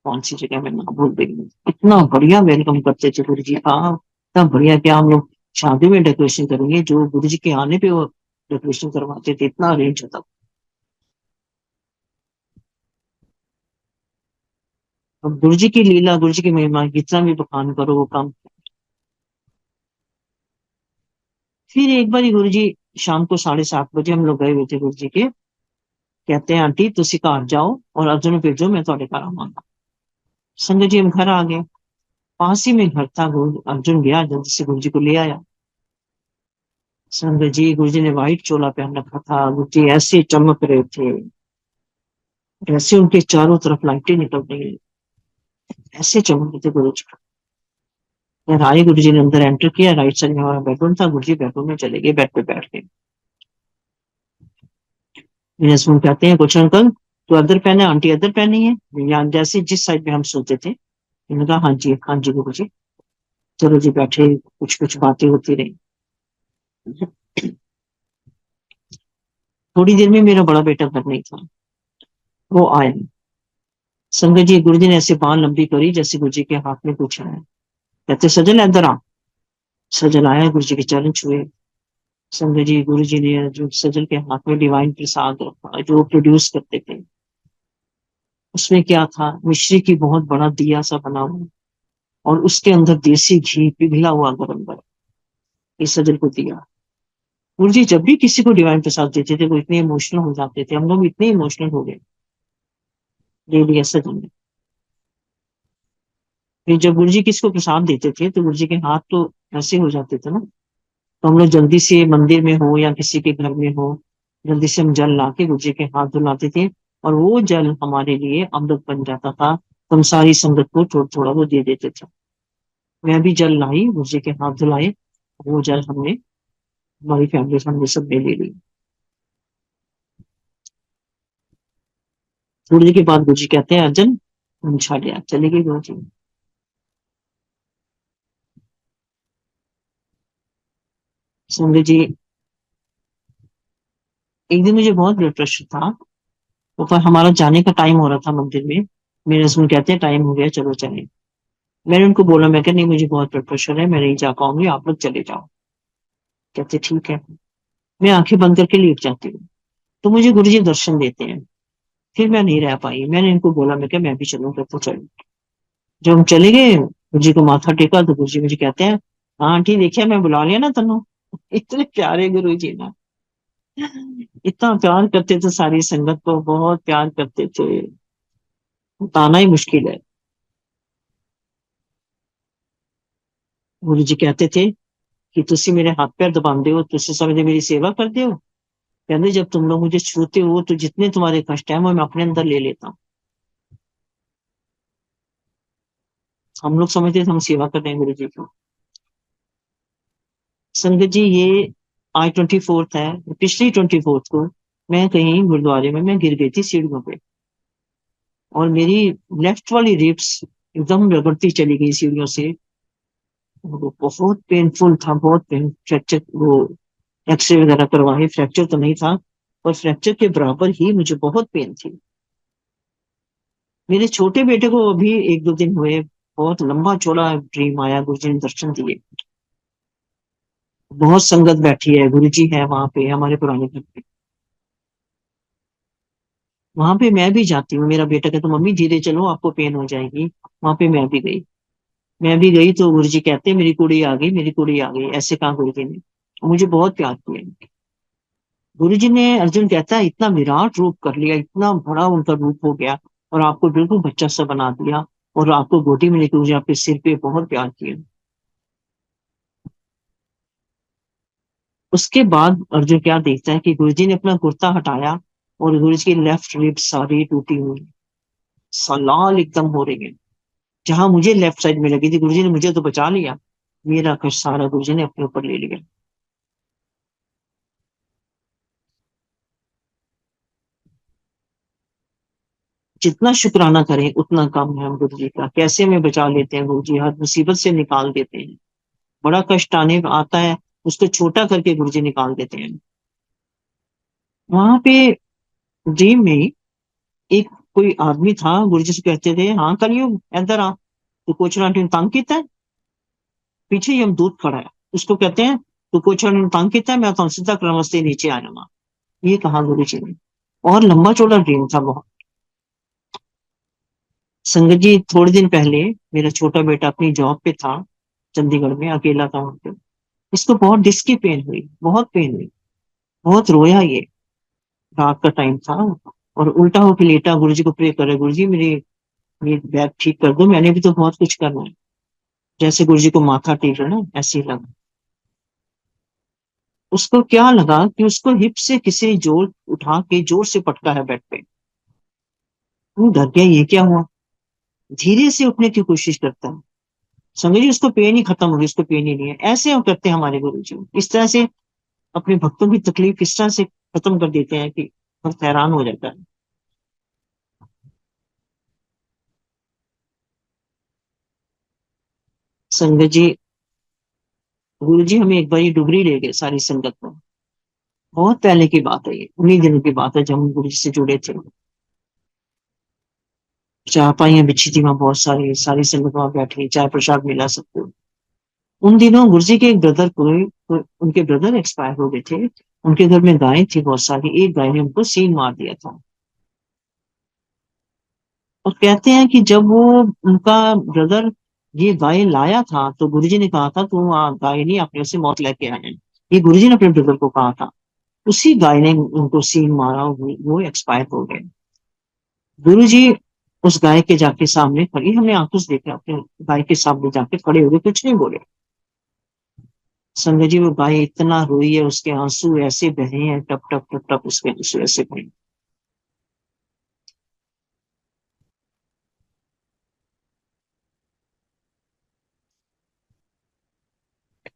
कौन सी जगह में नाम भूल गई हूँ। इतना बढ़िया वेलकम करते थे गुरु जी का, इतना बढ़िया। क्या हम लोग शादी में डेकोरेशन करेंगे, जो गुरु जी के आने पे वो डेकोरेशन करवाते थे, इतना अरेंज होता। अब गुरु जी की लीला, गुरु जी की महिमा जितना भी बखान करो वो कम। फिर एक बार गुरु जी, शाम को 7:30 बजे हम लोग गए हुए थे गुरु जी के। कहते हैं आंटी तुसी घर जाओ और अर्जुन को भेजो, मैं थोड़े घर आवांगा। संगत जी हम घर आ गए। पास ही में घर था, गुरु अर्जुन गया जल्दी से गुरु जी को ले आया। संगत जी, गुरु जी ने व्हाइट चोला पहन रखा था, गुरु जी ऐसे चमक रहे थे, ऐसे उनके चारों तरफ लाइटें निकल रही, ऐसे चमक रहे थे गुरु जी। फिर आए, गुरु जी ने अंदर एंटर किया, राइट साइड में हमारा बेडरूम था, गुरु जी बेडरूम में चले गए, बेड पे बैठ गए। मेरे हस्बैंड कहते हैं कुछ अंकल तो अदर पहने, आंटी अदर पहनी है, या जैसे जिस साइड में हम सोते थे। मैंने कहा हाँ जी हाँ जी गुरु जी। चलो जी बैठे, कुछ कुछ बातें होती रही। थोड़ी देर में मेरा बड़ा बेटा घर नहीं था, वो आया। संगत जी, गुरु जी ने ऐसे बाल लंबी करी जैसे गुरु जी के हाथ में कुछ है। कहते सजल इधर आ। सजल आया, गुरु जी के चरण छुए। संगत जी, गुरु जी ने जो सजल के हाथ में डिवाइन प्रसाद रखा जो प्रोड्यूस करते थे, उसमें क्या था, मिश्री की बहुत बड़ा दिया सा बना हुआ, और उसके अंदर देसी घी पिघला हुआ गरम गरम, ये सजल को दिया। गुरु जी जब भी किसी को डिवाइन प्रसाद देते थे वो इतने इमोशनल हो जाते थे, हम लोग इतने इमोशनल हो गए, ले लिया सजल ने। फिर जब गुरु जी किसी को प्रसाद देते थे तो गुरु जी के हाथ तो ऐसे हो जाते थे ना, तो हम लोग जल्दी से मंदिर में हो या किसी के घर में हो, जल्दी से हम जल ला के गुरु जी के हाथ धुलाते थे, और वो जल हमारे लिए अमृत बन जाता था, तो हम सारी संगत को थोड़ा थोड़ा वो दे देते थे। मैं भी जल लाई, गुरु जी के हाथ धुलाए, वो जल हमने, हमारी फैमिली हमने सब ने ले ली। थोड़ी देर के बाद गुरु जी कहते हैं अर्जन हम छा लिया, चले गए गुरु जी। संजय जी, एक दिन मुझे बहुत ब्लड प्रेशर था, तो पर हमारा जाने का टाइम हो रहा था मंदिर में। मेरे हस्बैंड कहते हैं टाइम हो गया चलो चले। मैंने उनको बोला, मैं नहीं मुझे बहुत ब्लड प्रेशर है, मैं नहीं जा पाऊंगी, आप लोग चले जाओ। कहते ठीक है। मैं आंखें बंद करके लेट जाती हूँ, तो मुझे गुरु जी दर्शन देते हैं। फिर मैं नहीं रह पाई, मैंने इनको बोला, मैं भी चलूंगा, तो चलो। जब हम चले गए, गुरु जी को माथा टेका, तो गुरु जी मुझे कहते हैं हाँ आंटी देखिए मैं बुला लिया ना तनु। इतने प्यारे गुरु जी ना, इतना प्यार करते थे, सारी संगत को बहुत प्यार करते थे, बताना ही मुश्किल है। गुरु जी कहते थे कि तुसी मेरे हाथ पैर दबाते हो, तुसी समझे मेरी सेवा करते हो। कहते जब तुम लोग मुझे छूते हो तो जितने तुम्हारे कष्ट है वो मैं अपने अंदर ले लेता हूँ। हम लोग समझते थे हम सेवा कर रहे हैं गुरु जी की। संगत जी ये आज 24th है, पिछली 24th को मैं कहीं गुरुद्वारे में मैं गिर गई थी सीढ़ियों पे, और मेरी लेफ्ट वाली रिब्स एकदम रगड़ती चली गई सीढ़ियों से। वो बहुत पेनफुल था, बहुत पेन, फ्रैक्चर वो एक्सरे वगैरह करवाए, फ्रैक्चर तो नहीं था, पर फ्रैक्चर के बराबर ही मुझे बहुत पेन थी। मेरे छोटे बेटे को अभी 1-2 दिन हुए, बहुत लंबा चौड़ा ड्रीम आया, गुरु जी ने दर्शन दिए। बहुत संगत बैठी है, गुरु जी है वहां पे हमारे पुराने घर पे। वहां पे मैं भी जाती हूँ, मेरा बेटा कहता मम्मी धीरे चलो आपको पेन हो जाएगी। वहां पे मैं भी गई तो गुरु जी कहते मेरी कुड़ी आ गई, मेरी कुड़ी आ गई, ऐसे कहा गुरु जी ने। मुझे बहुत प्यार किया गुरु जी ने। अर्जुन कहता है इतना विराट रूप कर लिया, इतना बड़ा उनका रूप हो गया, और आपको बिल्कुल बच्चा सा बना दिया, और आपको गोदी में लेकर मुझे आपके सिर पे बहुत प्यार किया। उसके बाद अर्जुन क्या देखता है कि गुरु जी ने अपना कुर्ता हटाया, और गुरु जी की लेफ्ट रिब सारी टूटी हुई, लाल एकदम हो रही है। जहां मुझे लेफ्ट साइड में लगी थी, गुरु जी ने मुझे तो बचा लिया, मेरा कष्ट सारा गुरु जी ने अपने ऊपर ले लिया। जितना शुक्राना करें उतना कम है हम गुरु जी का। कैसे हमें बचा लेते हैं गुरु जी, हर मुसीबत से निकाल देते हैं। बड़ा कष्ट आने आता है, उसको छोटा करके गुरु जी निकाल देते हैं। वहां पे ड्रीम में एक कोई आदमी था, गुरु जी से कहते थे हाँ कलयुग इधर आ, तू कुछ ना तंग किता है। पीछे यमदूत खड़ा है, उसको कहते हैं तू कुछ ना तंग किता है, मैं तो सीधा क्रमस्ते नीचे आ जाऊंगा। ये कहा गुरु जी ने, और लंबा चौड़ा ड्रीम था बहुत। संगत जी थोड़े दिन पहले मेरा छोटा बेटा अपनी जॉब पे था, चंडीगढ़ में अकेला था वहां पे। इसको बहुत डिस्क की पेन हुई, बहुत पेन हुई, बहुत रोया ये। रात का टाइम था, और उल्टा होकर लेटा, गुरु जी को प्रे कर रहे, गुरु जी मेरी ये बैग ठीक कर दो, मैंने भी तो बहुत कुछ करना है। जैसे गुरु जी को माथा टेक रहा ना, ऐसे ही लगा। उसको क्या लगा कि उसको हिप से किसी ने जोर उठा के जोर से पटका है बेड पे। वो डर गया, ये क्या हुआ। धीरे से उठने की कोशिश करता है। समझ लीजिए उसको पेन ही खत्म हो गई, उसको पेन ही नहीं है। ऐसे हम करते हैं हमारे गुरु जी, इस तरह से अपने भक्तों की तकलीफ इस तरह से खत्म कर देते हैं कि भक्त हैरान हो जाता है। संगत जी, गुरु जी हमें एक बार डुगरी ले गए सारी संगत को। बहुत पहले की बात है ये, उन्हीं दिनों की बात है जब हम गुरु जी से जुड़े थे। चारपाइयां बिछी थी वहां बहुत सारी, सारी संगत वहां बैठी, चाय प्रसाद मिला सबको। उन दिनों गुरु जी के एक ब्रदर उनके ब्रदर एक्सपायर हो गए थे। उनके घर में गायें थी बहुत सारी, एक गाय ने उनको सींग मार दिया था। और कहते हैं कि जब वो उनका ब्रदर ये गाय लाया था, तो गुरुजी ने कहा था तू गाय नहीं अपने से मौत लेके आए हैं। ये गुरुजी ने अपने ब्रदर को कहा था। उसी गाय ने उनको सींग मारा, वो एक्सपायर हो गए। गुरुजी उस गाय के जाके सामने खड़ी, हमने आंखों से देखा, अपने गाय के सामने जाके खड़े हो गए, कुछ नहीं बोले। संजय जी वो गाय इतना रोई है, उसके आंसू ऐसे बहे हैं, टप टप टप टप उसके आंसू ऐसे बहे।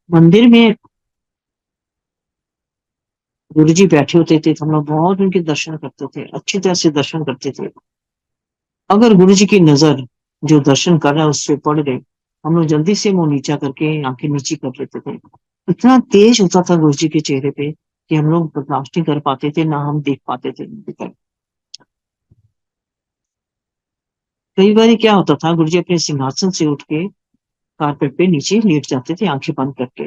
मंदिर में गुरु जी बैठे होते थे तो हम लोग बहुत उनके दर्शन करते थे, अच्छी तरह से दर्शन करते थे। अगर गुरु जी की नजर जो दर्शन कर रहा है उससे पड़ गई, हम लोग जल्दी से मुंह नीचा करके आंखें नीची कर लेते थे। इतना तेज होता था गुरु जी के चेहरे पे कि हम लोग बर्दाश्त नहीं कर पाते थे, ना हम देख पाते थे उनकी तरफ। कई बार क्या होता था, गुरु जी अपने सिंहासन से उठ के कारपेट पे नीचे लेट जाते थे आंखें बंद करके।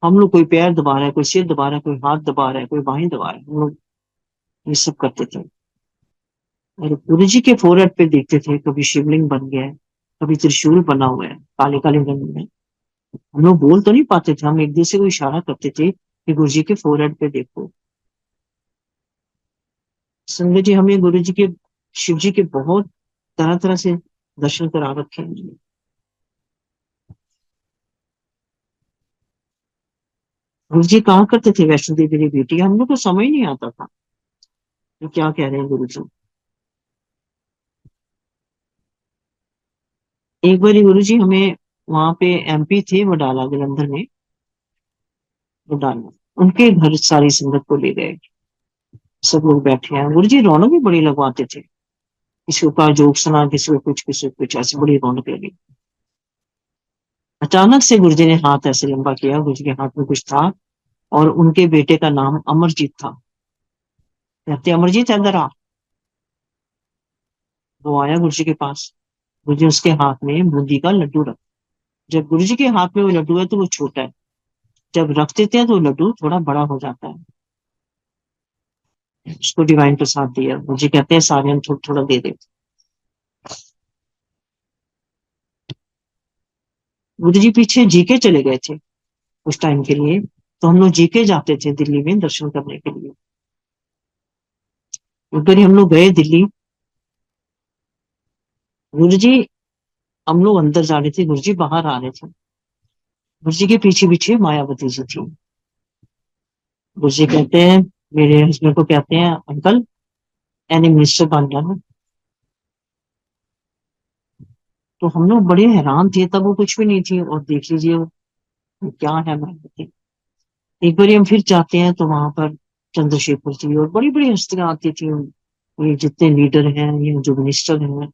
हम लोग कोई पैर दबा रहा है, कोई सिर दबा रहा है, कोई हाथ दबा रहा है, कोई बाहें दबा रहा है, हम लोग ये सब करते थे। और गुरु जी के फोrehead पे देखते थे, कभी शिवलिंग बन गया है, कभी त्रिशूल बना हुआ है काले काले रंग में। हम लोग बोल तो नहीं पाते थे, हम एक दूसरे को इशारा करते थे कि गुरु जी के फोrehead पे देखो। संगत जी हमें गुरु जी के, शिव जी के बहुत तरह तरह से दर्शन करा रखे हैं। गुरु जी कहा करते थे वैष्णो देवी मेरी बेटी, हम लोग को समझ नहीं आता था कि क्या कह रहे हैं गुरु जी। एक बार गुरु जी हमें वहां पे एमपी थे वो डाला जलंधर में, वो डाला उनके घर सारी संगत को ले गए। सब लोग बैठे हैं, गुरु जी रौनक भी बड़ी लगवाते थे, किसी का जोक सुना, किसी को कुछ, ऐसी बड़ी रौनक लगी। अचानक से गुरु जी ने हाथ ऐसे लंबा किया, गुरु जी के हाथ में कुछ था और उनके बेटे का नाम अमरजीत था। कहते अमरजीत इधर आ। वो आया गुरु जी के पास, गुरु जी उसके हाथ में बूंदी का लड्डू रख। जब गुरु जी के हाथ में वो लड्डू है तो वो छोटा है, जब रख देते हैं तो लड्डू थोड़ा बड़ा हो जाता है। उसको डिवाइन प्रसाद दिया, गुरु जी कहते हैं सारे हम थोड़ा थोड़ा दे दे। गुरु जी पीछे जीके चले गए थे उस टाइम के लिए, तो हम लोग जीके जाते थे दिल्ली में दर्शन करने के लिए। एक बार हम लोग गए दिल्ली, गुरु जी, हम लोग अंदर जा रहे थे, गुरु जी बाहर आ रहे थे। गुरु जी के पीछे पीछे मायावती जी थी। गुरु जी कहते हैं, मेरे हस्बैंड को कहते हैं अंकल एनी मिनिस्टर बन जाना। तो हम लोग बड़े हैरान थे, तब वो कुछ भी नहीं थी, और देख लीजिए वो क्या है मायावती। एक बार हम फिर जाते हैं तो वहां पर चंद्रशेखर जी और बड़ी बड़ी हस्तियां आती थी। ये जितने लीडर हैं, ये जो मिनिस्टर हैं,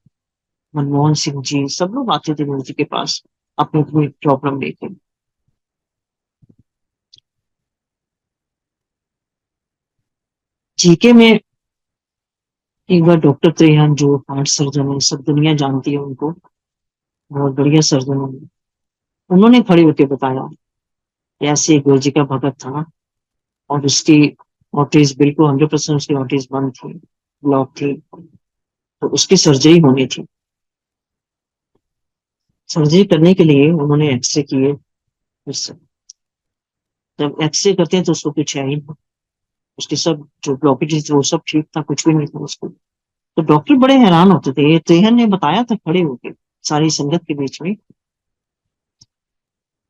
मनमोहन सिंह जी, सब लोग आते थे गुरु जी के पास अपनी अपनी प्रॉब्लम लेकर। जीके में एक बार डॉक्टर त्रेहन जो हार्ट सर्जन है, सब दुनिया जानती है उनको, बहुत बढ़िया सर्जन है, उन्होंने खड़े होकर बताया कि ऐसे गुरु जी का भगत था और उसकी ऑर्टरीज बिल्कुल 100% उसकी ऑर्टरीज बंद थी, ब्लॉक थी, तो उसकी सर्जरी होनी थी। सर्जरी करने के लिए उन्होंने एक्सरे किए। उससे जब एक्सरे करते हैं तो उसको कुछ है ही नहीं, उसके सब जो ब्लॉकेजेस थे वो सब ठीक था, कुछ भी नहीं था उसको। तो डॉक्टर बड़े हैरान होते थे। ये त्रेहन ने बताया था खड़े होके सारी संगत के बीच में कि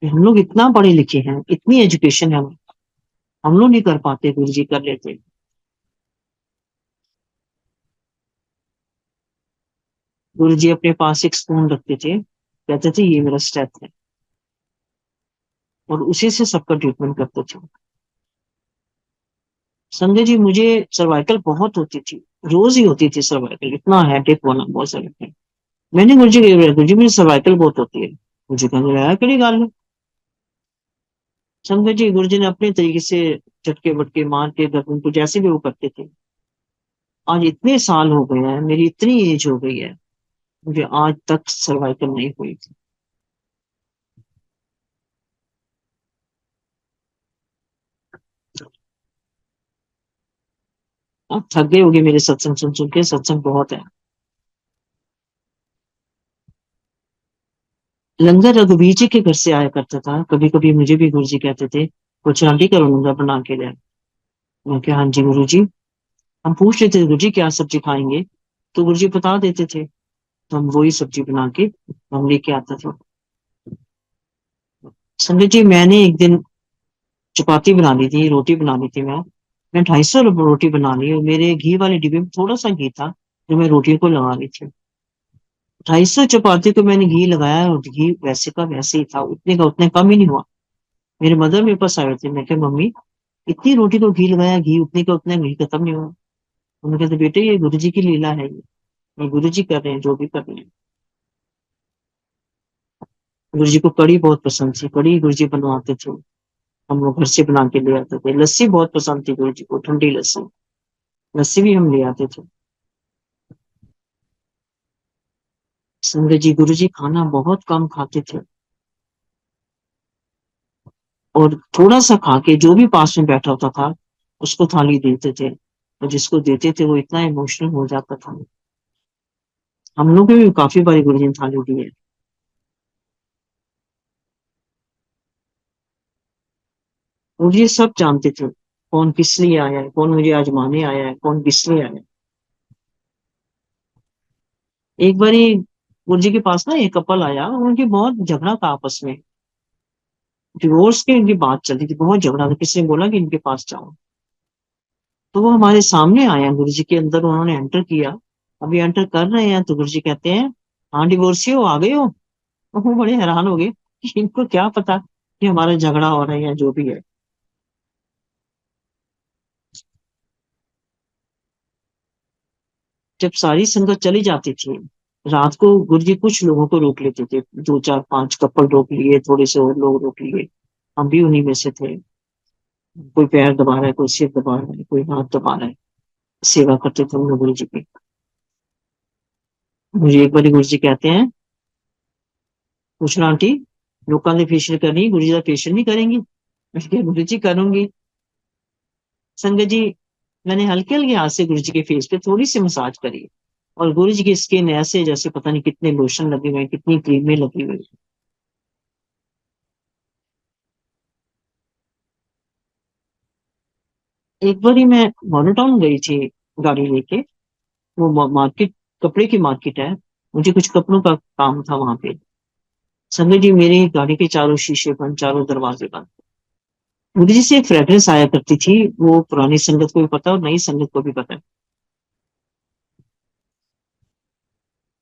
हम लोग इतना पढ़े लिखे हैं, इतनी एजुकेशन है, हम लोग नहीं कर पाते, गुरु जी कर लेते। गुरु जी अपने पास एक स्पून रखते थे, कहते थे ये मेरा स्टेप है, और उसी से सबका ट्रीटमेंट करते थे। संजय जी, मुझे सर्वाइकल बहुत होती थी, रोज ही होती थी सर्वाइकल, इतना हेडेक होना बहुत सारे। मैंने गुरु जी को बोला, गुरु जी मेरी सर्वाइकल बहुत होती है। मुझे कहने लगा कड़ी गल है। संजय जी, गुरु जी ने अपने तरीके से झटके बटके मार के गर्दन को जैसे भी वो करते थे। आज इतने साल हो गए हैं, मेरी इतनी एज हो गई है, मुझे आज तक सर्वाइकल नहीं हुई थी। आप थक गए होगे मेरे सत्संग सुन सुन के, सत्संग बहुत है। लंगर रघुवीर जी के घर से आया करता था, कभी कभी मुझे भी गुरु जी कहते थे कुछ आंटी करो लंगर बना के ले। मैं क्या, हाँ जी गुरु जी। हम पूछ लेते थे गुरु जी क्या सब्जी खाएंगे, तो गुरु जी बता देते थे, तो हम वही सब्जी बना के हम लेके आता था। संजय जी, मैंने एक दिन चपाती बना ली थी, रोटी बना ली थी। मैं 250 रोटी बना ली, और मेरे घी वाले डिब्बे में थोड़ा सा घी था जो मैं रोटियों को लगा ली थी। 250 चपाती को मैंने घी लगाया और घी वैसे का वैसे ही था, उतने का उतने कम ही नहीं हुआ। मेरे मदर मेरे पास आए थे, मैं क्या मम्मी इतनी रोटी को घी लगाया, घी उतने का उतना घी खत्म नहीं हुआ। उन्होंने कहते बेटे ये गुरु जी की लीला है, ये गुरु जी कर रहे हैं जो भी कर रहे हैं। गुरु जी को कड़ी बहुत पसंद थी, कड़ी गुरु जी बनवाते थे, हम लोग घर से बना के ले आते थे। लस्सी बहुत पसंद थी गुरु जी को, ठंडी लस्सी, लस्सी भी हम ले आते थे। संजय जी, गुरु जी खाना बहुत कम खाते थे, और थोड़ा सा खा के जो भी पास में बैठा होता था उसको थाली देते थे, और जिसको देते थे वो इतना इमोशनल हो जाता था। हम लोग भी काफी बारी गुरु जी ने थाली दी है। और ये सब जानते थे कौन किस लिए आया है, कौन मुझे आजमाने आया है, कौन किस लिए आया है। एक बारी गुरु जी के पास ना एक कपल आया, उनकी बहुत झगड़ा था आपस में, डिवोर्स की इनकी बात चलती थी, बहुत झगड़ा था, किसी ने बोला कि इनके पास जाओ। तो वो हमारे सामने आया गुरु जी के अंदर, उन्होंने एंटर किया। अभी एंटर कर रहे हैं तो गुरु जी कहते हैं हाँ डिवोर्सी हो, आ गए हो। और वो बड़े हैरान हो गए कि इनको क्या पता कि हमारा झगड़ा हो रहा है या जो भी है। जब सारी संगत चली जाती थी, रात को गुरुजी कुछ लोगों को रोक लेते थे, 2 4 5 कपल रोक लिए, थोड़े से और लोग रोक लिए। हम भी उन्हीं में से थे। कोई पैर दबा रहा है, कोई सिर दबा रहा है, कोई हाथ दबा रहा है। सेवा करते थे हम लोग गुरु जी की। मुझे एक बार गुरु जी कहते हैं, पूछना आंटी, लोगों ने फेशियल करनी, गुरु जी का फेशियल नहीं करेंगी? मैं क्या गुरु जी करूंगी। संगत जी, मैंने हल्के हल्के हाथ से गुरु जी के फेस पे थोड़ी सी मसाज करी, और गुरु जी की स्किन ऐसे जैसे पता नहीं कितने लोशन लगे हुए हैं, कितनी क्रीमें लगी हुई हैं। एक बार ही मैं मॉडल टाउन गई थी गाड़ी लेके। वो मार्केट, कपड़े की मार्केट है। मुझे कुछ कपड़ों का काम था वहां पे। संगत जी, मेरी गाड़ी के चारों शीशे बंद, चारों दरवाजे बंद। मुझे जैसे एक फ्रेग्रेंस आया करती थी, वो पुरानी संगत को भी पता है और नई संगत को भी पता है।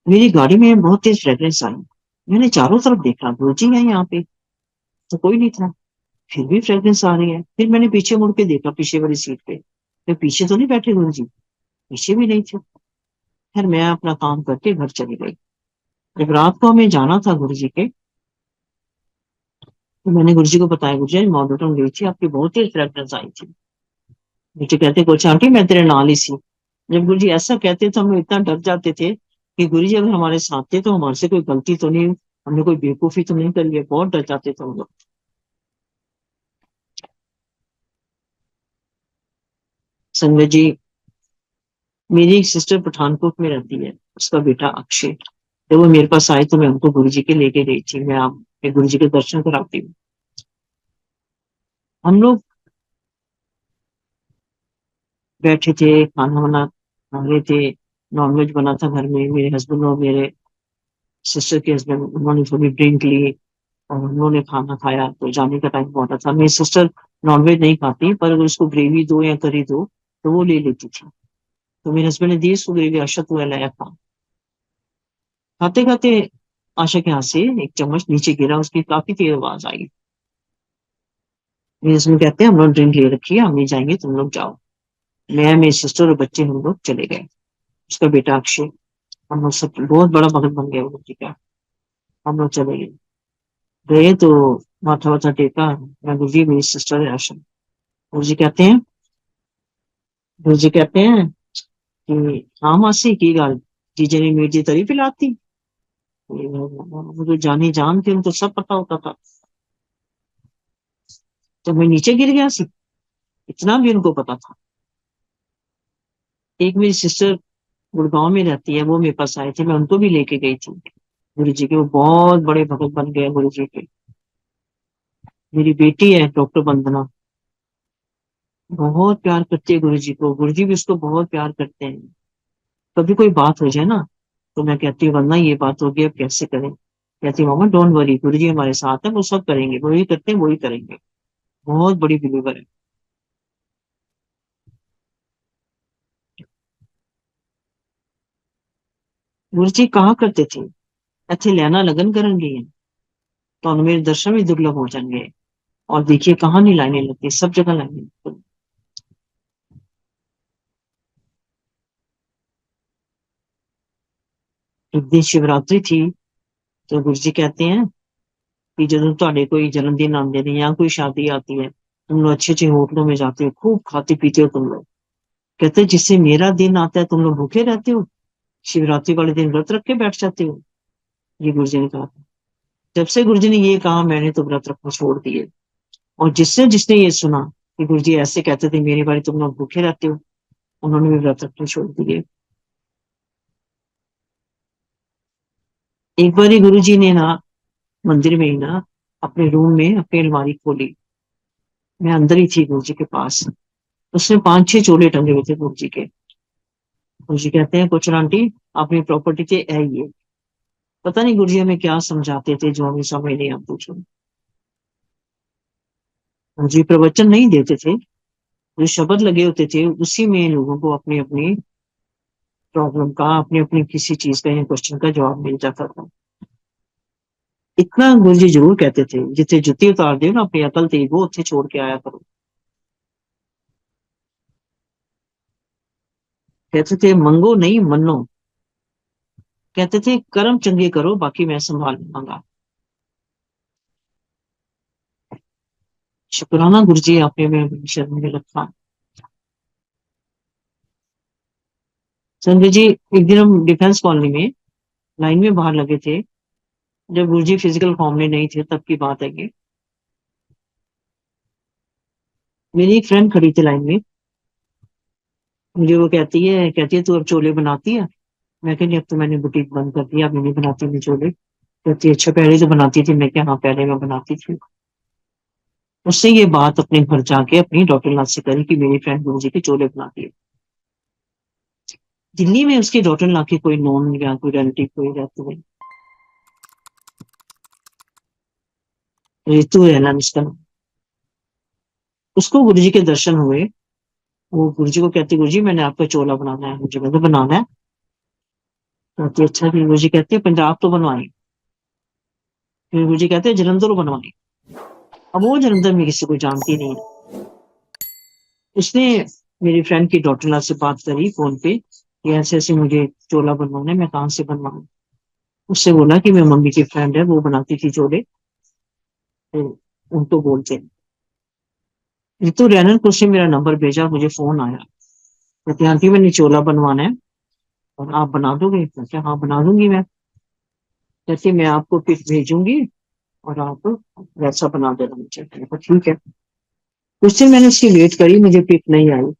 मेरी गाड़ी में बहुत तेज फ्रेग्रेंस आई। मैंने चारों तरफ देखा, गुरु जी है यहाँ पे, तो कोई नहीं था। फिर भी फ्रेग्रेंस आ रही है। फिर मैंने पीछे मुड़ के देखा, पीछे वाली सीट पे, तो पीछे तो नहीं बैठे गुरु जी, पीछे भी नहीं थे। फिर मैं अपना काम करके घर चली गई। जब रात को हमें जाना था गुरु जी के, तो मैंने गुरु जी को बताया, गुरु जी मॉडल टाउन गई थी, आपकी बहुत तेज फ्रेग्रेंस आई थी। मुझे कहते, कुछ आंटी मैं तेरे नाल ही सी। जब गुरु जी ऐसा कहते तो हम लोग इतना डर जाते थे कि गुरु जी अगर हमारे साथ थे तो हमारे से कोई गलती तो नहीं, हमने कोई बेवकूफी तो नहीं कर लिया। बहुत डर जाते थे हम लोग। संगत जी, मेरी एक सिस्टर पठानकोट में रहती है, उसका बेटा अक्षय। जब वो मेरे पास आए तो मैं उनको गुरु जी के लेके गई थी, मैं आप गुरु जी के दर्शन कराती हूँ। हम लोग बैठे थे, खाना वाना खा रहे थे। नॉनवेज बना था घर में। मेरे हस्बैंड और मेरे सिस्टर के हस्बैंड, उन्होंने थोड़ी ड्रिंक ली और उन्होंने खाना खाया, तो जाने का टाइम पहुंचा था। मेरी सिस्टर नॉनवेज नहीं खाती, पर अगर उसको ग्रेवी दो या करी दो तो वो ले लेती थी। तो मेरे हस्बैंड ने दी उसको ग्रेवी, आशा तू लाया खा। खाते खाते आशा के हाथ से एक चम्मच नीचे गिरा, उसकी काफी तेज आवाज आई। मेरे हस्बैंड कहते हैं, हम लोग ड्रिंक ले रखी है, हम नहीं जाएंगे, तुम लोग जाओ। मैं, मेरी सिस्टर और बच्चे, हम लोग चले गए। उसका बेटा अक्षय, हम लोग सब, बहुत बड़ा भक्त बन गया वो जी का। हम लोग चले गए। गए तो माथा वाथा टेका। मैं, गुरु जी मेरी सिस्टर है आशा। गुरु जी कहते हैं, गुरु जी कहते हैं कि हाँ मासी की गल, जीजे ने मीर जी तरी पिलाती। वो तो जानी जान थी, उनको सब पता होता था। तो मैं नीचे गिर गया सी, इतना भी उनको पता था। एक मेरी सिस्टर गुड़गांव में रहती है, वो मेरे पास आए थे, मैं उनको भी लेके गई थी गुरु जी के। वो बहुत बड़े भगत बन गए गुरु जी के। मेरी बेटी है डॉक्टर वंदना, बहुत प्यार करती है गुरु जी को, गुरु जी भी उसको बहुत प्यार करते हैं। कभी कोई बात हो जाए ना, तो मैं कहती हूँ, वरना ये बात होगी, अब कैसे करें? कहती हूँ, मामा डोंट वरी, गुरु जी हमारे साथ है, वो सब करेंगे, वही करते हैं वही करेंगे। बहुत बड़ी बिलीवर है। गुरु जी कहा करते थे, ਇੱਥੇ ਲੈਣਾ लगन करेंगे तो मेरे दर्शन भी दुर्लभ हो जाएंगे। और देखिए कहाँ नहीं लाइनें लगती, सब जगह लाइनें लगती। एक दिन शिवरात्रि थी, तो गुरु जी कहते हैं कि ਜਦੋਂ ਤੁਹਾਡੇ कोई जन्मदिन आते हैं या कोई शादी आती है, तुम लोग अच्छे अच्छे होटलों में जाते हो, खूब खाते पीते हो तुम लोग। कहते हैं, जिससे मेरा दिन आता है तुम लोग भूखे रहते हो, शिवरात्रि वाले दिन व्रत रख के बैठ जाते हो। ये गुरु जी ने कहा था। जब से गुरु जी ने ये कहा, मैंने तो व्रत रखना छोड़ दिए। और जिसने जिसने ये सुना कि गुरु जी ऐसे कहते थे मेरे बारे, तुम लोग भूखे रहते हो, उन्होंने भी व्रत रखना छोड़ दिए। एक बार गुरु जी ने ना, मंदिर में ही ना, अपने रूम में अपनी अलमारी खोली। मैं अंदर ही थी गुरु जी के पास। उसमें 5 6 चोले टंगे हुए थे गुरु जी के। गुरु जी कहते हैं, कुछ आंटी, अपनी प्रॉपर्टी के है ये। पता नहीं गुरु जी हमें क्या समझाते थे जो हमें समझ नहीं आती थी। गुरु जी प्रवचन नहीं देते थे, जो शब्द लगे होते थे उसी में लोगों को अपनी अपनी प्रॉब्लम का, अपनी अपनी किसी चीज का या क्वेश्चन का जवाब मिल जाता था। इतना गुरु जी जरूर कहते थे, जिथे जुत्ती उतार दे ना अपनी अकल ते वो उत्थे छोड़ के आया करो। कहते थे मंगो नहीं मनो। कहते थे कर्म चंगे करो, बाकी मैं संभाल लूंगा। शुक्राना गुरु जी, आपने मैं शर्म में रखा। संजय जी, एक दिन हम डिफेंस कॉलोनी में लाइन में बाहर लगे थे, जब गुरु जी फिजिकल फॉर्म में नहीं थे, तब की बात है ये। मेरी एक फ्रेंड खड़ी थी लाइन में, मुझे वो कहती है तू अब चोले बनाती है। मैं कहती अब तो मैंने बुटीक बंद कर दिया, अब नहीं बनाती मैं चोले। कहती है अच्छा पहले तो बनाती थी। मैं क्या, हाँ पहले मैं बनाती थी। उससे ये बात अपने घर जाके अपनी डॉक्टर नाथ से करी कि मेरी फ्रेंड गुरु जी के चोले बनाती है। दिल्ली में उसकी डॉक्टर नाथ की कोई नॉन या कोई रिलेटिव कोई रहती है, रितु है ना उसका नाम। उसको गुरु जी के दर्शन हुए। वो गुरु जी को कहती, गुरु जी मैंने आपका चोला बनाना है, मुझे मतलब बनाना है। कहती अच्छा जी। गुरु जी कहते हैं पंजाब तो बनवाई। फिर गुरु जी कहते हैं जलंधर बनवाई। अब वो जलंधर में किसी को जानती नहीं है। उसने मेरी फ्रेंड की डॉक्टर नाथ से बात करी फोन पे कि ऐसे ऐसे मुझे चोला बनवाना है, मैं कहाँ से बनवाऊं। उससे बोला कि मैं मम्मी की फ्रेंड है, वो बनाती थी चोले, तो उनको बोलते हैं। रितु रैनन को उसने मेरा नंबर भेजा, मुझे फोन आया। कहते आंटी मैंने चोला बनवाना है और आप बना दोगे। मैं क्या, हाँ बना दूंगी मैं। जैसे मैं आपको पिक भेजूंगी और आप वैसा बना देना मुझे। मैंने कहा ठीक है। कुछ दिन मैंने उसकी वेट करी, मुझे पिक नहीं आई।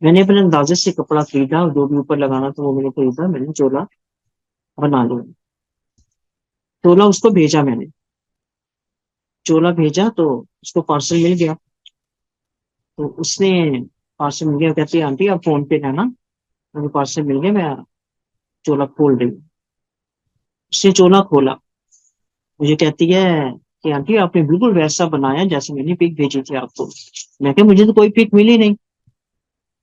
मैंने अपने अंदाजे से कपड़ा खरीदा और जो भी ऊपर लगाना था वो मैंने खरीदा, मैंने चोला बना लिया। चोला उसको भेजा मैंने। चोला भेजा तो उसको पार्सल मिल गया। तो उसने पार्सल मिल गया, कहती है आंटी आप फोन पे रहना, मुझे पार्सल मिल गया, मैं चोला खोल रही हूँ। उसने चोला खोला, मुझे कहती है कि आंटी आपने बिल्कुल वैसा बनाया जैसे मैंने पिक भेजी थी आपको। मैं क्या, मुझे तो कोई पिक मिली नहीं,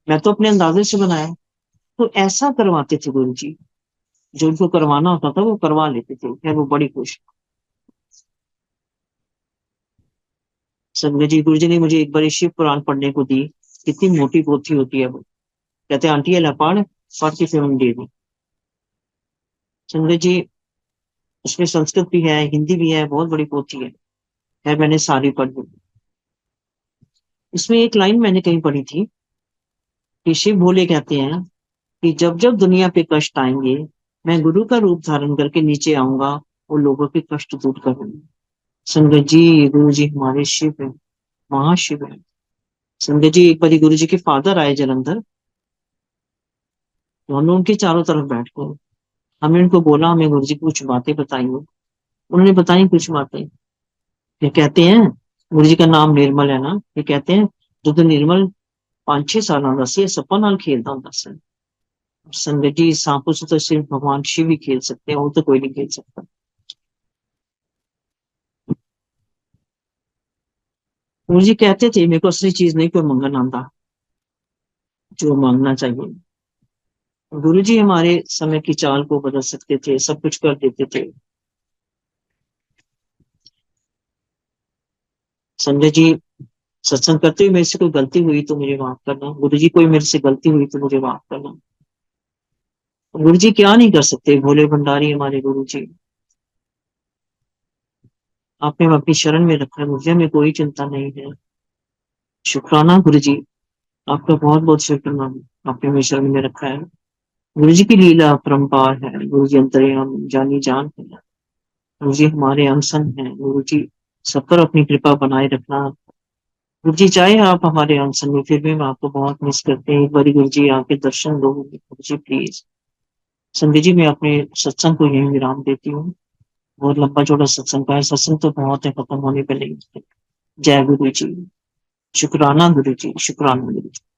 मैं तो अपने अंदाजे से बनाया। तो ऐसा करवाते थे गुरु जी, जो उनको करवाना होता था वो करवा लेते थे। खैर वो बड़ी खुश। संजय जी, गुरु जी ने मुझे एक बार शिव पुराण पढ़ने को दी। कितनी मोटी पोथी होती है वो। कहते आंटी ये ला पढ़, पढ़ के फिर हम दे दी। संजय जी, उसमें संस्कृत भी है, हिंदी भी है, बहुत बड़ी पोथी है। खैर मैंने सारी पढ़ ली। इसमें एक लाइन मैंने कहीं पढ़ी थी कि शिव भोले कहते हैं कि जब जब दुनिया पे कष्ट आएंगे, मैं गुरु का रूप धारण करके नीचे आऊंगा और लोगों के कष्ट दूर करूंगा। संगत जी, गुरु जी हमारे शिव है, महाशिव है। संगत जी, एक बार गुरु जी के फादर आए जलंधर, तो हमने उनके चारों तरफ बैठ गए। हमने उनको बोला हमें गुरु जी कुछ बातें बताइए। उन्होंने बताई कुछ बातें। ये कहते हैं, गुरु जी का नाम निर्मल है ना, ये कहते हैं जो निर्मल 5-6 साल का सी सप्पा नाल खेलता हूँ सी। संगत जी, सांपों से तो सिर्फ भगवान शिव ही खेल सकते हैं, और तो कोई नहीं खेल सकता। गुरु जी कहते थे मेरे को असली चीज नहीं कोई मंगन आंदा, जो मांगना चाहिए। गुरु जी हमारे समय की चाल को बदल सकते थे, सब कुछ कर देते थे। संजय जी, सत्संग करते हुए मेरे से कोई गलती हुई तो मुझे माफ करना। गुरु जी कोई मेरे से गलती हुई तो मुझे माफ करना। गुरु जी क्या नहीं कर सकते, भोले भंडारी हमारे गुरु जी। आपने हमें अपनी शरण में रखा है, मुझे हमें कोई चिंता नहीं है। शुक्राना गुरु जी, आपका बहुत बहुत शुक्राना। आपने हमें शरण में रखा है। गुरु जी की लीला अपरंपार है। गुरु जी अंतर्यामी जानी जान है। गुरु जी हमारे अंसन है। गुरु जी सब पर अपनी कृपा बनाए रखना। गुरु जी चाहे आप हमारे अंसन में, फिर भी हम आपको बहुत मिस करते हैं। एक बारी गुरु जी आके दर्शन दो गुरु जी प्लीज। संजय जी, मैं अपने सत्संग को यही विराम देती हूँ। बहुत लंबा चौड़ा सत्संग का है, सत्संग तो बहुत है, खत्म होने पे नहीं। जय गुरु जी। शुक्राना गुरु जी, शुक्राना गुरु जी।